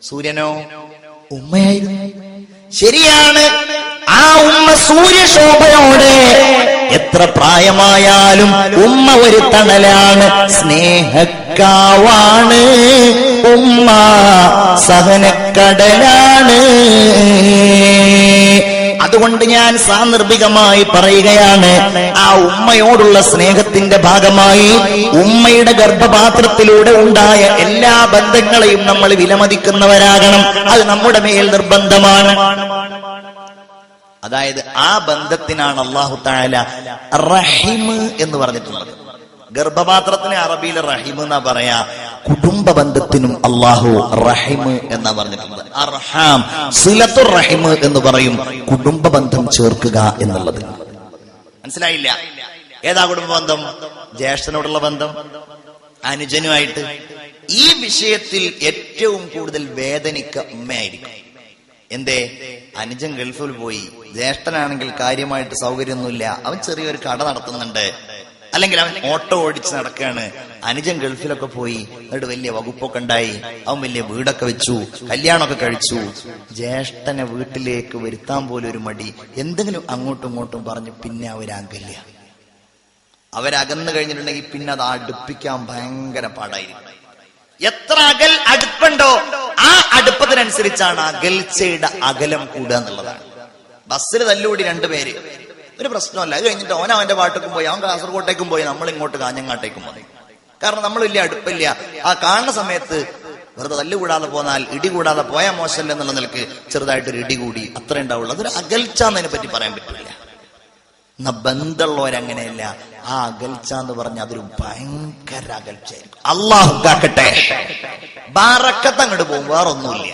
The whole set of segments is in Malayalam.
സൂര്യനോ? ഉമ്മയായിരുന്നു. ശരിയാണ്, ആ ഉമ്മ സൂര്യശോഭയോടെ എത്ര പ്രായമായാലും ഉമ്മ ഒരു തണലാണ്, സ്നേഹക്കാവാണ് ഉമ്മ, സഹനക്കടലാണ്. അതുകൊണ്ട് ഞാൻ സാന്ദർഭികമായി പറയുകയാണ്, ആ ഉമ്മയോടുള്ള സ്നേഹത്തിന്റെ ഭാഗമായി ഉമ്മയുടെ ഗർഭപാത്രത്തിലൂടെ ഉണ്ടായ എല്ലാ ബന്ധങ്ങളെയും നമ്മൾ വിലമതിക്കുന്നവരാകണം. അത് നമ്മുടെ മേൽ നിർബന്ധമാണ്. അതായത് ആ ബന്ധത്തിനാണ് അല്ലാഹു തആല റഹീം എന്ന് പറഞ്ഞിട്ടുള്ളത്. ഗർഭപാത്രത്തിന് അറബിയിൽ റഹീം എന്നാ പറയാ, കുടുംബ ബന്ധത്തിനും അല്ലാഹു റഹീം എന്നാ പറഞ്ഞിട്ടുള്ളത്. അർഹാം, സിലത്തുർ റഹീം എന്ന് പറയും, കുടുംബ ബന്ധം ചേർക്കുക എന്നുള്ളത്. മനസ്സിലായില്ല? ഏതാ കുടുംബ ബന്ധം? ജ്യേഷ്ഠനോടുള്ള ബന്ധം, അനുജനുമായിട്ട്. ഈ വിഷയത്തിൽ ഏറ്റവും കൂടുതൽ വേദനിക്ക ഉമ്മയായിരിക്കും. എന്തേ? അനുജൻ ഗൾഫിൽ പോയി, ജ്യേഷ്ഠനാണെങ്കിൽ കാര്യമായിട്ട് സൗകര്യമൊന്നുമില്ല, അവൻ ചെറിയൊരു കട നടത്തുന്നുണ്ട്, അല്ലെങ്കിൽ അവൻ ഓട്ടോ ഓടിച്ച് നടക്കുകയാണ്. അനുജൻ ഗൾഫിലൊക്കെ പോയി, എന്നിട്ട് വലിയ വകുപ്പൊക്കെ ഉണ്ടായി, അവൻ വലിയ വീടൊക്കെ വെച്ചു, കല്യാണമൊക്കെ കഴിച്ചു. ജ്യേഷ്ഠനെ വീട്ടിലേക്ക് വരുത്താൻ പോലും ഒരു മടി, എന്തെങ്കിലും അങ്ങോട്ടും ഇങ്ങോട്ടും പറഞ്ഞ് പിന്നെ അവരകല്ല. അവരകന്നു കഴിഞ്ഞിട്ടുണ്ടെങ്കിൽ പിന്നെ അത് അടുപ്പിക്കാൻ ഭയങ്കര പാടായിരിക്കും. എത്ര അടുപ്പുണ്ടോ ആ അടുപ്പത്തിനനുസരിച്ചാണ് അകൽച്ചയുടെ അകലം കൂടുക എന്നുള്ളതാണ്. ബസ്സിൽ തല്ലുകൂടി രണ്ടുപേര്, ഒരു പ്രശ്നമല്ല. അത് കഴിഞ്ഞിട്ട് ഓൻ അവന്റെ പാട്ടേക്കും പോയി, അവൻ കാസർഗോട്ടേക്കും പോയി, നമ്മൾ ഇങ്ങോട്ട് കാഞ്ഞങ്ങാട്ടേക്കും പോയി. കാരണം നമ്മൾ വലിയ അടുപ്പില്ല. ആ കാണുന്ന സമയത്ത് വെറുതെ തല്ലുകൂടാതെ പോന്നാൽ, ഇടി കൂടാതെ പോയാൽ മോശമല്ല എന്നുള്ള നിലക്ക് ചെറുതായിട്ടൊരു ഇടി കൂടി, അത്ര ഉണ്ടാവുള്ളൂ. അതൊരു അകൽച്ച എന്നതിനെ പറ്റി പറയാൻ പറ്റില്ല. എന്നാ ബന്ധമുള്ളവരങ്ങനെയല്ല. ആ അകൽച്ച എന്ന് പറഞ്ഞ അതൊരു ഭയങ്കര അകൽച്ചയായിരിക്കും. അല്ലാഹു കാക്കട്ടെ. ബറക്കത്ത് അങ്ങോട്ട് പോകും, വേറൊന്നുമില്ല,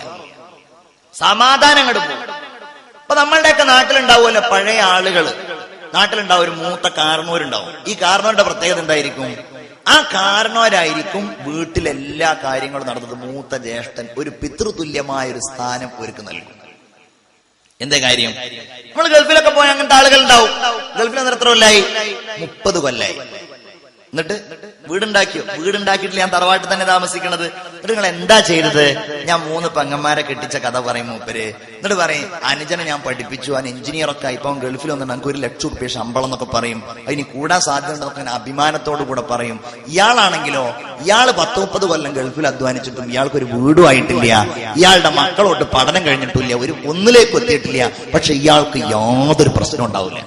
സമാധാനം അങ്ങോട്ട് പോകും. അപ്പൊ നമ്മളുടെയൊക്കെ നാട്ടിലുണ്ടാവുമല്ലോ പഴയ ആളുകള്, നാട്ടിലുണ്ടാവും ഒരു മൂത്ത കാരണവരുണ്ടാവും. ഈ കാരണവരുടെ പ്രത്യേകത എന്തായിരിക്കും? ആ കാരണവരായിരിക്കും വീട്ടിലെല്ലാ കാര്യങ്ങളും നടന്നത്. മൂത്ത ജ്യേഷ്ഠൻ ഒരു പിതൃതുല്യമായ ഒരു സ്ഥാനം ഒരുക്ക് നൽകും. എന്താ കാര്യം? നമ്മൾ ഗൾഫിലൊക്കെ പോയ അങ്ങനത്തെ ആളുകൾ ഉണ്ടാവും. ഗൾഫിൽ എത്ര കൊല്ലായി? 30 കൊല്ലായി. എന്നിട്ട് വീടുണ്ടാക്കിയോ? വീടുണ്ടാക്കിയിട്ടില്ല, ഞാൻ തറവാട്ടിൽ തന്നെ താമസിക്കണത്. എന്നിട്ട് നിങ്ങൾ എന്താ ചെയ്തത്? ഞാൻ 3 പെങ്ങന്മാരെ കെട്ടിച്ച കഥ പറയും മൂപ്പര്. എന്നിട്ട് പറയും, അനുജനെ ഞാൻ പഠിപ്പിച്ചു, അവൻ എഞ്ചിനീയറൊക്കെ ആയി, ഇപ്പം ഗൾഫിൽ വന്നിട്ട് നമുക്ക് 1 ലക്ഷം രൂപ ശമ്പളം എന്നൊക്കെ പറയും. അതിന് കൂടാൻ സാധ്യത ഉണ്ടെന്നൊക്കെ അഭിമാനത്തോടു കൂടെ പറയും. ഇയാളാണെങ്കിലോ, ഇയാള് 10-30 കൊല്ലം ഗൾഫിൽ അധ്വാനിച്ചിട്ടും ഇയാൾക്കൊരു വീടും ആയിട്ടില്ല, ഇയാളുടെ മക്കളോട്ട് പഠനം കഴിഞ്ഞിട്ടില്ല, ഒന്നിലേക്ക് എത്തിയിട്ടില്ല. പക്ഷെ ഇയാൾക്ക് യാതൊരു പ്രശ്നം ഉണ്ടാവില്ല.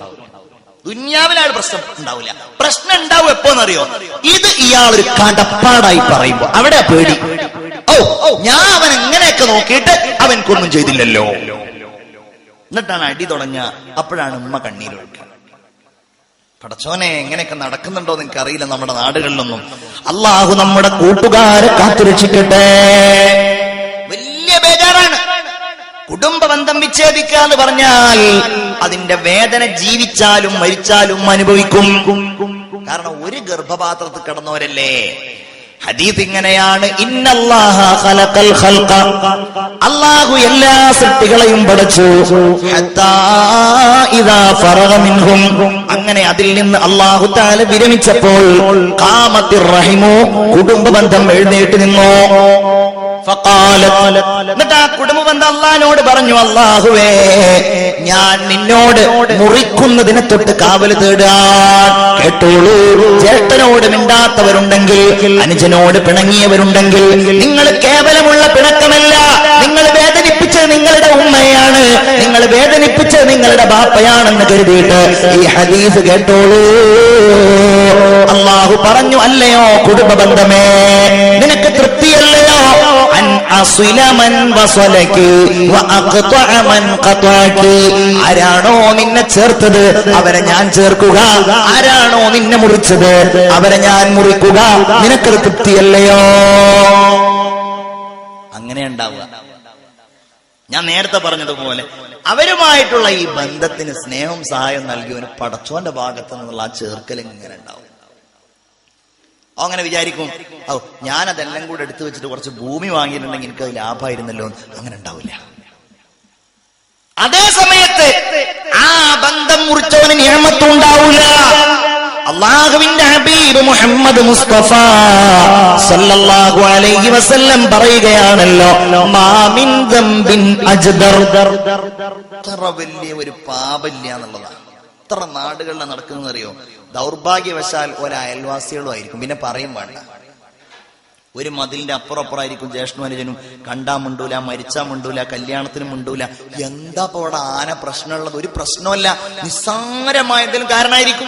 ദുന്യാവിലാണ് പ്രശ്നം ഉണ്ടാവില്ല. പ്രശ്നം ഉണ്ടാവും എപ്പോന്നറിയോ? ഇത് ഇയാളൊരു കടപ്പാടായി പറയുമ്പോ അവിടെ പേടി. ഓ ഞാൻ അവൻ എങ്ങനെയൊക്കെ നോക്കിയിട്ട് അവൻക്കൊന്നും ചെയ്തില്ലല്ലോ, എന്നിട്ടാണ് അടി തുടങ്ങുക. അപ്പോഴാണ് ഉമ്മ കണ്ണീരൊഴുക്കുക. പടച്ചോനെ, എങ്ങനെയൊക്കെ നടക്കുന്നുണ്ടോ എന്ന് എനിക്കറിയില്ല നമ്മുടെ നാടുകളിലൊന്നും. അള്ളാഹു നമ്മുടെ കൂട്ടുകാരെ കാത്തുരക്ഷിക്കട്ടെ. വലിയ ബേജാറാണ്. കുടുംബ ബന്ധം വിച്ഛേദിക്കുക എന്ന് പറഞ്ഞാൽ അതിന്റെ വേദന ജീവിച്ചാലും മരിച്ചാലും അനുഭവിക്കും. കാരണം ഒരു ഗർഭപാത്രത്തിൽ കിടന്നവരല്ലേ. ഹദീസ് ഇങ്ങനെയാണ്, ഇന്നല്ലാഹ ഖലഖൽ ഖൽഖ, അല്ലാഹു എല്ലാ സൃഷ്ടികളെയും പടച്ചു, ഹത്താ ഇദാ ഫറഗ മിൻഹും, അങ്ങനെ അതിൽ നിന്ന് അല്ലാഹു തആല വിരമിച്ചപ്പോൾ ഖാമത്തിർ റഹിമു, കുടുംബ ബന്ധം എഴുന്നേറ്റ് നിന്നു. എന്നിട്ട് ആ കുടുംബബന്ധം അള്ളാഹിനോട് പറഞ്ഞു, അല്ലാഹുവേ, ഞാൻ നിന്നോട് മുറിക്കുന്നതിനെ തൊട്ട് കാവല് തേടാൻ. കേട്ടോളൂ, ജ്യേഷ്ഠനോട് മിണ്ടാത്തവരുണ്ടെങ്കിൽ, അനുജനോട് പിണങ്ങിയവരുണ്ടെങ്കിൽ, നിങ്ങൾ കേവലമുള്ള പിണക്കമല്ല, നിങ്ങൾ വേദനിപ്പിച്ചത് നിങ്ങളുടെ ഉമ്മയാണ്, നിങ്ങൾ വേദനിപ്പിച്ചത് നിങ്ങളുടെ ബാപ്പയാണെന്ന് കരുതിയിട്ട് ഈ ഹദീസ് കേട്ടോളൂ. അല്ലാഹു പറഞ്ഞു, അല്ലയോ കുടുംബ ബന്ധമേ, നിനക്ക് തൃപ്തിയല്ലയോ? ആരാണോ നിന്നെ ചേർത്തത് അവരെ ഞാൻ ചേർക്കുക, ആരാണോ നിന്നെ മുറിച്ചത് അവരെ ഞാൻ മുറിക്കുക. നിനക്കത് തൃപ്തിയല്ലയോ? അങ്ങനെ ഉണ്ടാവുക. ഞാൻ നേരത്തെ പറഞ്ഞതുപോലെ അവരുമായിട്ടുള്ള ഈ ബന്ധത്തിന് സ്നേഹം സഹായം നൽകിയവന് പടച്ചോന്റെ ഭാഗത്ത് നിന്നുള്ള ആ ചേർക്കൽ ഇങ്ങനെ ഉണ്ടാവും. അങ്ങനെ വിചാരിക്കും, ഓ ഞാനതെല്ലാം കൂടെ എടുത്തു വെച്ചിട്ട് കുറച്ച് ഭൂമി വാങ്ങിയിട്ടുണ്ടെങ്കിൽ എനിക്കത് ലാഭമായിരുന്നല്ലോ. അങ്ങനെ ഉണ്ടാവില്ല. അതേ സമയത്ത് ആ ബന്ധം മുറിച്ചവന് നിയമത്തും ഉണ്ടാവില്ല. അല്ലാഹുവിന്റെ ഹബീബ് മുഹമ്മദ് മുസ്തഫ സല്ലല്ലാഹു അലൈഹി വസല്ലം പറയുകയാണല്ലോ, മാ മിൻ ദംബിൻ അജ്ദർ, അത്ര വലിയ ഒരു പാപമില്ല എന്നുള്ളതാണ്. എത്ര നാടുകളിലാണ് നടക്കുന്നത് അറിയോ? ദൗർഭാഗ്യവശാൽ ഒരു അയൽവാസികളും ആയിരിക്കും, പിന്നെ പറയും വേണ്ട. ഒരു മതിലിന്റെ അപ്പുറപ്പുറമായിരിക്കും ജ്യേഷ്ഠനും അനുജനും, കണ്ടാ മുണ്ടൂല, മരിച്ചാ മുണ്ടൂല, കല്യാണത്തിനും മുണ്ടൂല. എന്താ ഇപ്പൊ അവിടെ ആന പ്രശ്നമുള്ളത്? ഒരു പ്രശ്നമല്ല, നിസ്സാരമായ എന്തെങ്കിലും കാരണമായിരിക്കും.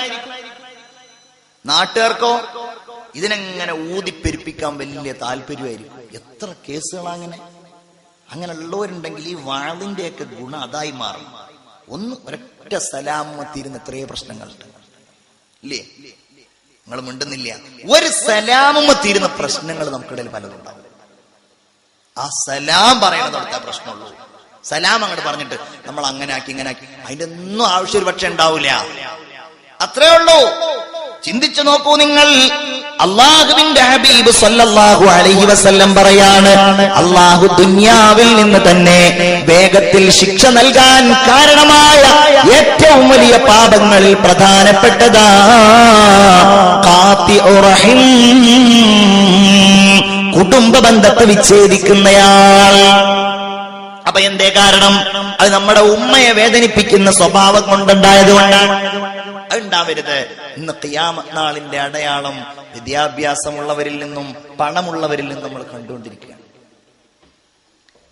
നാട്ടുകാർക്കോ ഇതിനെങ്ങനെ ഊതിപ്പെരുപ്പിക്കാൻ വലിയ താല്പര്യമായിരിക്കും. എത്ര കേസുകളാങ്ങനെ അങ്ങനെയുള്ളവരുണ്ടെങ്കിൽ ഈ വാളിന്റെയൊക്കെ ഗുണം അതായി മാറും. ഒരൊറ്റ സലാമത്തിരുന്ന് എത്രയോ പ്രശ്നങ്ങളുണ്ട് ഇല്ലേ? നിങ്ങൾ മിണ്ടുന്നില്ല. ഒരു സലാമത്തിരുന്ന പ്രശ്നങ്ങൾ നമുക്കിടയിൽ പലതും ഉണ്ടാവും. ആ സലാം പറയണത് അടുത്ത പ്രശ്നമുള്ളൂ. സലാം അങ്ങോട്ട് പറഞ്ഞിട്ട് നമ്മൾ അങ്ങനെ ആക്കി ഇങ്ങനെ ആക്കി അതിന്റെ ഒന്നും ആവശ്യം ഒരു പക്ഷെ ഉണ്ടാവൂല. അത്രേ ഉള്ളൂ. ചിന്തിച്ചു നോക്കൂ നിങ്ങൾ. അല്ലാഹുവിന്റെ ഹബീബ് സല്ലല്ലാഹു അലൈഹി വസല്ലം പറയാണ്, അല്ലാഹു ദുനിയാവിൽ നിന്ന് തന്നെ വേഗത്തിൽ ശിക്ഷ നൽകാൻ കാരണമായ ഏറ്റവും വലിയ പാപങ്ങളിൽ പ്രധാനപ്പെട്ടതാ ഖാതിഉ റഹിം, കുടുംബ ബന്ധത്തെ വിച്ഛേദിക്കുന്നയാൾ. അപ്പൊ എന്തേ കാരണം? അത് നമ്മുടെ ഉമ്മയെ വേദനിപ്പിക്കുന്ന സ്വഭാവം കൊണ്ടുണ്ടായതുകൊണ്ടാണ്. അതുണ്ടാവരുത്. ഇന്ന് ഖിയാമത്ത് നാളിന്റെ അടയാളം വിദ്യാഭ്യാസമുള്ളവരിൽ നിന്നും പണമുള്ളവരിൽ നിന്നും നമ്മൾ കണ്ടുകൊണ്ടിരിക്കുകയാണ്.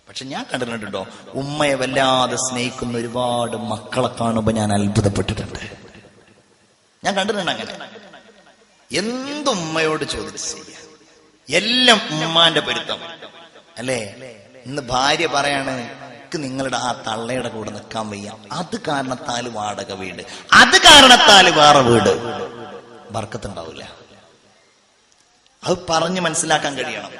പക്ഷെ ഞാൻ കണ്ടിട്ടുണ്ടോ, ഉമ്മയെ വല്ലാതെ സ്നേഹിക്കുന്ന ഒരുപാട് മക്കളെ കാണുമ്പോൾ ഞാൻ അത്ഭുതപ്പെട്ടിട്ടുണ്ട്. ഞാൻ കണ്ടിട്ടുണ്ട് അങ്ങനെ. എന്തുമ്മയോട് ചോദിച്ചു ചെയ്യാം, എല്ലാം ഉമ്മാന്റെ പൊരുത്തം അല്ലേ? ഇന്ന് ഭാര്യ പറയാണ്, നിങ്ങളുടെ ആ തള്ളയുടെ കൂടെ നിൽക്കാൻ വയ്യ, അത് കാരണത്താൽ വാടക വീട്, അത് കാരണത്താൽ വേറെ വീട്. ബർക്കത്തുണ്ടാവില്ല. അത് പറഞ്ഞ് മനസ്സിലാക്കാൻ കഴിയണം.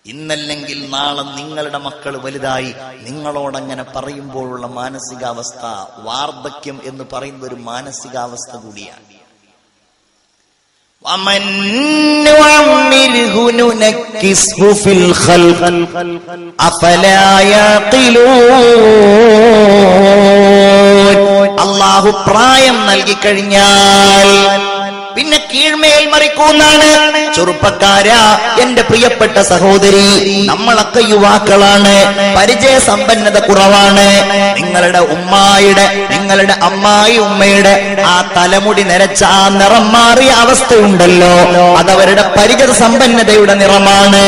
ഇന്നല്ലെങ്കിൽ നാളെ നിങ്ങളുടെ മക്കൾ വലുതായി നിങ്ങളോടങ്ങനെ പറയുമ്പോഴുള്ള മാനസികാവസ്ഥ, വാർദ്ധക്യം എന്ന് പറയുന്ന ഒരു മാനസികാവസ്ഥ കൂടിയാണ്. ومن نعمره ننكسه في الخلق أفلا يعقلون. അല്ലാഹു പ്രായം നൽകി കഴിഞ്ഞാൽ പിന്നെ കീഴ്മേൽ മറിക്കൂന്നാണ്. ചെറുപ്പക്കാരാ, എന്റെ പ്രിയപ്പെട്ട സഹോദരി, നമ്മളൊക്കെ യുവാക്കളാണ്, പരിചയ സമ്പന്നത കുറവാണ്. നിങ്ങളുടെ ഉമ്മായുടെ, നിങ്ങളുടെ അമ്മായി ഉമ്മയുടെ ആ തലമുടി നരച്ച ആ നിറം മാറിയ അവസ്ഥയുണ്ടല്ലോ, അതവരുടെ പരിചയ സമ്പന്നതയുടെ നിറമാണ്.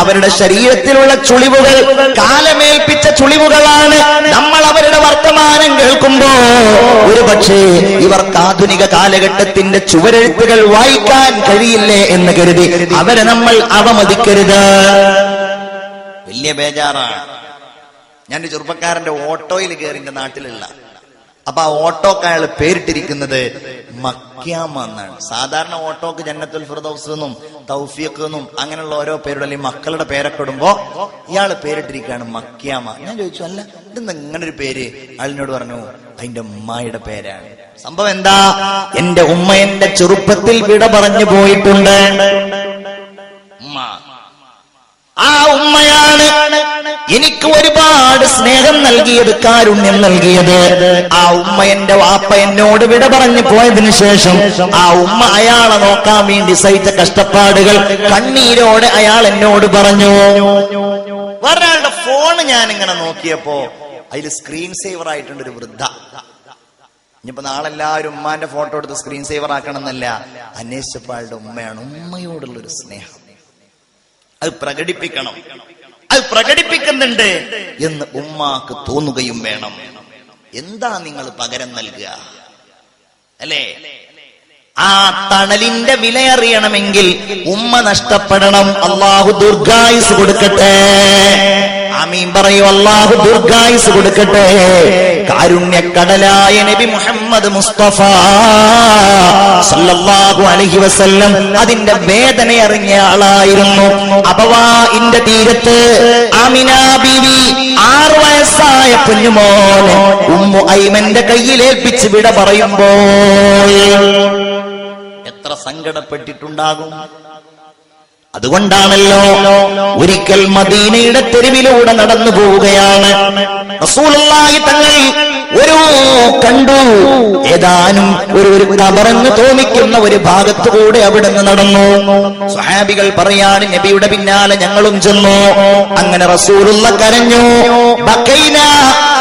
അവരുടെ ശരീരത്തിലുള്ള ചുളിവുകൾ കാലമേൽപ്പിച്ച ചുളിവുകളാണ്. നമ്മൾ അവരുടെ വർത്തമാനം കേൾക്കുമ്പോ ഒരുപക്ഷേ ഇവർക്ക് ആധുനിക കാലഘട്ടത്തിന്റെ ചുവരെഴുത്തുകൾ വായിക്കാൻ കഴിയില്ലേ എന്ന് കരുതി അവരെ നമ്മൾ അവമതിക്കരുത്. വലിയ ബേജാറാണ്. ഞാനൊരു ചെറുപ്പക്കാരന്റെ ഓട്ടോയിൽ കയറി എന്റെ നാട്ടിലുള്ള. അപ്പൊ ആ ഓട്ടോക്ക് അയാൾ പേരിട്ടിരിക്കുന്നത് മക്യാമ എന്നാണ്. സാധാരണ ഓട്ടോക്ക് ജന്നത്തുൽ ഫിർദൗസ് എന്നും തൗഫീഖ് എന്നും അങ്ങനെയുള്ള ഓരോ പേരുടെ അല്ലെങ്കിൽ മക്കളുടെ പേരൊക്കെ ഇടുമ്പോ ഇയാള് പേരിട്ടിരിക്കുകയാണ് മക്യാമ. ഞാൻ ചോദിച്ചു, അല്ല ഇതെന്താ ഇങ്ങനെ ഒരു പേര്? അയാളിനോട് പറഞ്ഞു, അതിന്റെ ഉമ്മായുടെ പേരാണ്. സംഭവം എന്താ? എന്റെ ഉമ്മ എന്റെ ചെറുപ്പത്തിൽ വിട പറഞ്ഞു പോയിട്ടുണ്ട്. ഉമ്മ, ആ ഉമ്മയാണ് എനിക്ക് ഒരുപാട് സ്നേഹം നൽകിയത്, കാരുണ്യം നൽകിയത്. ആ ഉമ്മ എന്റെ വാപ്പ എന്നോട് വിട പറഞ്ഞു പോയതിനു ശേഷം ആ ഉമ്മ അയാളെ നോക്കാൻ വേണ്ടി സഹിച്ച കഷ്ടപ്പാടുകൾ കണ്ണീരോടെ അയാൾ എന്നോട് പറഞ്ഞു. ഒരാളുടെ ഫോൺ ഞാൻ ഇങ്ങനെ നോക്കിയപ്പോ അതിൽ സ്ക്രീൻ സേവർ ആയിട്ടുണ്ട് ഒരു വൃദ്ധ. ഇനിയിപ്പോ നാളെ എല്ലാവരും ഉമ്മാന്റെ ഫോട്ടോ എടുത്ത് സ്ക്രീൻ സേവർ ആക്കണം എന്നല്ല, അന്വേഷിച്ചപ്പോൾ അയാളുടെ ഉമ്മയാണ്. ഉമ്മയോടുള്ളൊരു സ്നേഹം അത് പ്രകടിപ്പിക്കണം. അത് പ്രകടിപ്പിക്കുന്നുണ്ട് എന്ന് ഉമ്മാക്ക് തോന്നുകയും വേണം. എന്താ നിങ്ങൾ പകരം നൽകുക അല്ലേ? ആ തണലിന്റെ വിലയറിയണമെങ്കിൽ ഉമ്മ നഷ്ടപ്പെടണം. അല്ലാഹു ദീർഘായുസ് കൊടുക്കട്ടെ. ആമീൻ പറയൂ. അല്ലാഹു ദീർഘായുസ് കൊടുക്കട്ടെ. കാരുണ്യക്കടലായ നബി മുഹമ്മദ് മുസ്തഫ സല്ലല്ലാഹു അലൈഹി വസല്ലം അതിന്റെ വേദന അറിഞ്ഞ ആളായിരുന്നു. അബവാഇന്റെ തീരത്ത് ആമിന ബീവി 6 വയസ്സായ കുഞ്ഞുമോനെ ഉമ്മു ഐമന്റെ കയ്യിലേൽപ്പിച്ച് വിട പറയുമ്പോൾ എത്ര സങ്കടപ്പെട്ടിട്ടുണ്ടാകും. അതുകൊണ്ടാണല്ലോ ഒരിക്കൽ മദീനയുടെ തെരുവിലൂടെ നടന്നു പോവുകയാണ് റസൂലുള്ളാഹി തങ്ങൾ. ഒരു കണ്ടു. ഏതാനും ഒരു കബറെന്ന് തോന്നിക്കുന്ന ഒരു ഭാഗത്തുകൂടെ അവിടുന്ന് നടന്നു. സ്വഹാബികൾ പറയാണ്, നബിയുടെ പിന്നാലെ ഞങ്ങളും ചെന്നു. അങ്ങനെ റസൂലുള്ള കരഞ്ഞു. ബക്കൈന,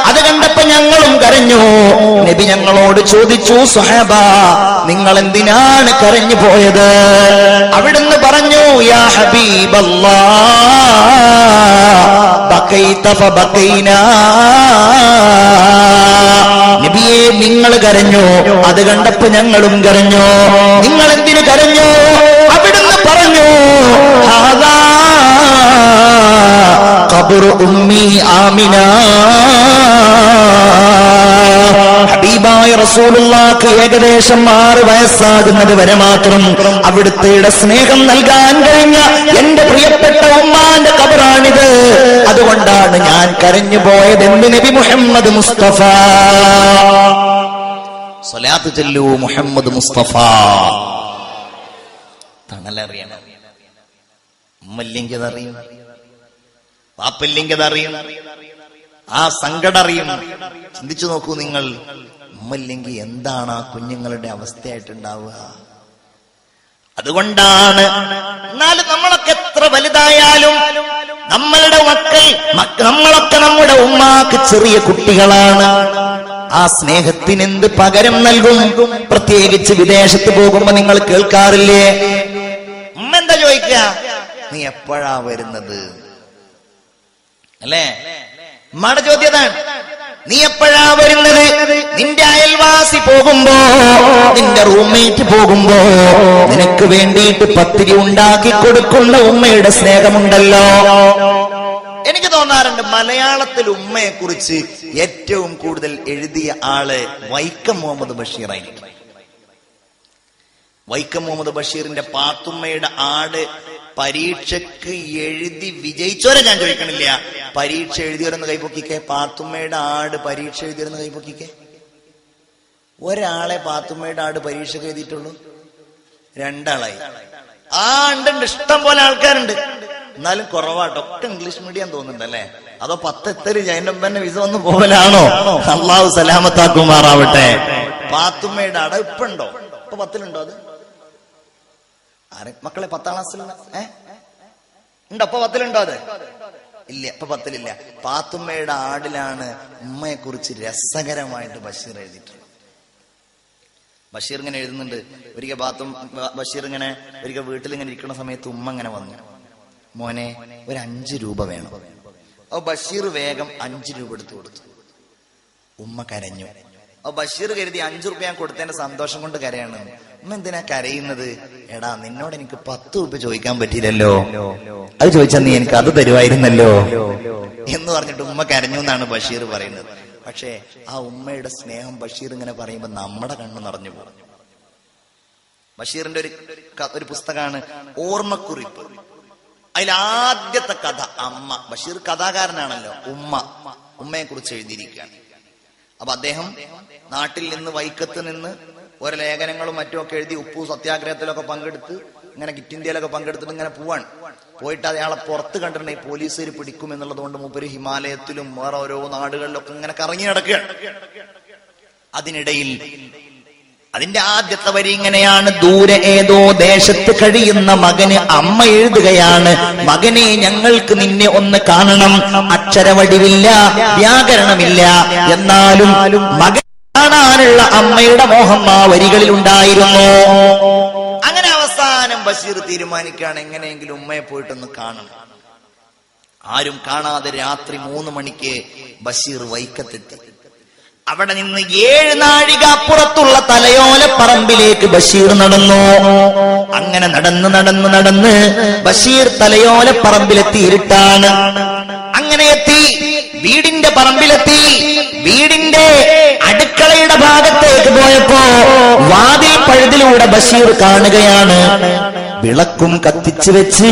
അത് കണ്ടപ്പോ ഞങ്ങളും കരഞ്ഞു. നബി ഞങ്ങളോട് ചോദിച്ചു, സ്വഹാബ നിങ്ങൾ എന്തിനാണ് കരഞ്ഞു പോയത്? അവിടുന്ന് പറഞ്ഞു, യാ ഹബീബല്ലാഹ് ബക്കൈത ഫബക്കൈനാ. നബിയെ നിങ്ങൾ കരഞ്ഞു, അത് കണ്ടപ്പോ ഞങ്ങളും കരഞ്ഞു. നിങ്ങൾ എന്തിനു കരഞ്ഞു? അവിടുന്ന് പറഞ്ഞു, ഹാദാ ഖബ്റു ഉമ്മി ആമിന. ഹബീബായ റസൂലുള്ളാഹിക്ക് ഏകദേശം 6 വയസ്സാകുന്നത് വരെ മാത്രം അവിടുത്തെ സ്നേഹം നൽകാൻ കഴിഞ്ഞ എന്റെ പ്രിയപ്പെട്ട ഉമ്മാന്റെ ഖബറാണിത്. അതുകൊണ്ടാണ് ഞാൻ കരഞ്ഞു പോയത്. എന്ന് നബി മുഹമ്മദ് മുസ്തഫ. സ്വലാത്ത് ചൊല്ലൂ മുഹമ്മദ് മുസ്തഫ. തണലറിയണം. ഉമ്മല്ലെങ്കിൽ അതറിയും, പാപ്പില്ലെങ്കിൽ അതറിയും, ആ സങ്കടം അറിയും. ചിന്തിച്ചു നോക്കൂ നിങ്ങൾ, ഉമ്മല്ലെങ്കിൽ എന്താണ് ആ കുഞ്ഞുങ്ങളുടെ അവസ്ഥയായിട്ടുണ്ടാവുക? അതുകൊണ്ടാണ് എന്നാലും നമ്മളൊക്കെ എത്ര വലുതായാലും നമ്മളുടെ നമ്മളൊക്കെ നമ്മുടെ ഉമ്മാക്ക് ചെറിയ കുട്ടികളാണ്. ആ സ്നേഹത്തിന് എന്ത് പകരം നൽകും? പ്രത്യേകിച്ച് വിദേശത്ത് പോകുമ്പോ നിങ്ങൾ കേൾക്കാറില്ലേ, ഉമ്മ എന്താ ചോദിക്കുക, നീ എപ്പോഴാ വരുന്നത്? അല്ലേ? ഉമ്മയുടെ ചോദ്യതാണ്, നീ എപ്പോഴാ വരുന്നത്? നിന്റെ അയൽവാസി പോകുമ്പോ, നിന്റെ റൂംമേറ്റ് പോകുമ്പോ നിനക്ക് വേണ്ടിയിട്ട് പത്തിരി ഉണ്ടാക്കി കൊടുക്കുന്ന ഉമ്മയുടെ സ്നേഹമുണ്ടല്ലോ. എനിക്ക് തോന്നാറുണ്ട് മലയാളത്തിൽ ഉമ്മയെ കുറിച്ച് ഏറ്റവും കൂടുതൽ എഴുതിയ ആള് വൈക്കം മുഹമ്മദ് ബഷീർ ആയിരിക്കും. വൈക്കം മുഹമ്മദ് ബഷീറിന്റെ പാത്തുമ്മയുടെ ആട് പരീക്ഷയ്ക്ക് എഴുതി വിജയിച്ചോരെ ഞാൻ ചോദിക്കണില്ല, പരീക്ഷ എഴുതിയവരെന്ന് കൈപ്പൊക്കിക്കേ. പാത്തുമ്മയുടെ ആട് പരീക്ഷ എഴുതിയവരെന്ന് കൈപ്പൊക്കിക്കേ. ഒരാളെ പാത്തുമ്മയുടെ ആട് പരീക്ഷയ്ക്ക് എഴുതിയിട്ടുള്ളൂ, 2 ആളായി. ഉണ്ട്, ഇഷ്ടം പോലെ ആൾക്കാരുണ്ട്, എന്നാലും കുറവാട്ടോ. ഒക്കെ ഇംഗ്ലീഷ് മീഡിയം തോന്നുന്നുണ്ടല്ലേ? അതോ 10 എത്തല് ജൈനമ്പന്നെ വിസ വന്ന് പോകലാണോ? അള്ളാഹു സലാമത്താക്കുമാറാവട്ടെ. പാത്തുമ്മയുടെ ആട് ഇപ്പൊ ഉണ്ടോ? ഇപ്പൊ 10ലുണ്ടോ? അത് മക്കളെ 10ാം ക്ലാസ്സിലുള്ള ഉണ്ടോ? ഇപ്പൊ 10ലുണ്ടോ? അത് ഇല്ല, ഇപ്പൊ 10ലില്ല. പാത്തുമ്മയുടെ ആടിലാണ് ഉമ്മയെ കുറിച്ച് രസകരമായിട്ട് ബഷീർ എഴുതിയിട്ടുള്ളത്. ബഷീർ ഇങ്ങനെ എഴുതുന്നുണ്ട്. ഒരിക്കൽ ബഷീർ ഇങ്ങനെ ഒരിക്കൽ വീട്ടിലിങ്ങനെ ഇരിക്കുന്ന സമയത്ത് ഉമ്മ ഇങ്ങനെ വന്നു, മോനെ ഒരു 5 രൂപ വേണം. അപ്പൊ ബഷീർ വേഗം 5 രൂപ എടുത്തു കൊടുത്തു. ഉമ്മ കരഞ്ഞു. അപ്പൊ ബഷീർ കരുതി 5 രൂപ ഞാൻ കൊടുത്തതിന്റെ സന്തോഷം കൊണ്ട് കരയാണ്. ഉമ്മ എന്തിനാ കരയുന്നത്? എടാ നിന്നോട് എനിക്ക് 10 രൂപ ചോദിക്കാൻ പറ്റിയില്ലല്ലോ, അത് ചോദിച്ചാൽ നീ എനിക്ക് അത് തരുമായിരുന്നല്ലോ എന്ന് പറഞ്ഞിട്ട് ഉമ്മ കരഞ്ഞു എന്നാണ് ബഷീർ പറയുന്നത്. പക്ഷേ ആ ഉമ്മയുടെ സ്നേഹം ബഷീർ ഇങ്ങനെ പറയുമ്പോ നമ്മുടെ കണ്ണ് നിറഞ്ഞു പോകും. ബഷീറിന്റെ ഒരു പുസ്തകമാണ് ഓർമ്മക്കുറിപ്പ്. അതിലാദ്യത്തെ കഥ അമ്മ. ബഷീർ കഥാകാരനാണല്ലോ. ഉമ്മയെ കുറിച്ച് എഴുതിയിരിക്കുകയാണ്. അപ്പൊ അദ്ദേഹം നാട്ടിൽ നിന്ന് വൈക്കത്ത് നിന്ന് ഓരോ ലേഖനങ്ങളും മറ്റുമൊക്കെ എഴുതി ഉപ്പു സത്യാഗ്രഹത്തിലൊക്കെ പങ്കെടുത്ത് ഇങ്ങനെ കിറ്റ് ഇന്ത്യയിലൊക്കെ പങ്കെടുത്തിട്ട് ഇങ്ങനെ പോവാണ്. പോയിട്ട് അയാളെ പുറത്ത് കണ്ടിട്ടുണ്ടെങ്കിൽ പോലീസുകാർ പിടിക്കും എന്നുള്ളത് കൊണ്ട് മൂപ്പര് ഹിമാലയത്തിലും വേറെ ഓരോ നാടുകളിലൊക്കെ ഇങ്ങനെ കറങ്ങി നടക്കുകയാണ്. അതിനിടയിൽ അതിന്റെ ആദ്യത്തെ വരി ഇങ്ങനെയാണ്: ദൂരെ ഏതോ ദേശത്ത് കഴിയുന്ന മകന് അമ്മ എഴുതുകയാണ്, മകനെ ഞങ്ങൾക്ക് നിന്നെ ഒന്ന് കാണണം. അക്ഷരവടിവില്ല, വ്യാകരണമില്ല, എന്നാലും മകൻ കാണാനുള്ള അമ്മയുടെ മോഹം ആ വരികളിൽ ഉണ്ടായിരുന്നു. അങ്ങനെ അവസാനം ബഷീർ തീരുമാനിക്കുകയാണ് എങ്ങനെയെങ്കിലും ഉമ്മയെ പോയിട്ടൊന്ന് കാണണം. ആരും കാണാതെ രാത്രി 3 മണിക്ക് ബഷീർ വൈക്കത്തെത്തി. അവിടെ നിന്ന് 7 നാഴിക അപ്പുറത്തുള്ള തലയോല പറമ്പിലേക്ക് ബഷീർ നടന്നു. അങ്ങനെ നടന്ന് ബഷീർ തലയോല പറമ്പിലെത്തി. ഇരുട്ടാണ്. അങ്ങനെ എത്തി, വീടിന്റെ പറമ്പിലെത്തി. വീടിന്റെ അടുക്കളയുടെ ഭാഗത്തേക്ക് പോയപ്പോ വാതിൽ പഴുതിലൂടെ ബഷീർ കാണുകയാണ്, വിളക്കും കത്തിച്ചു വെച്ച്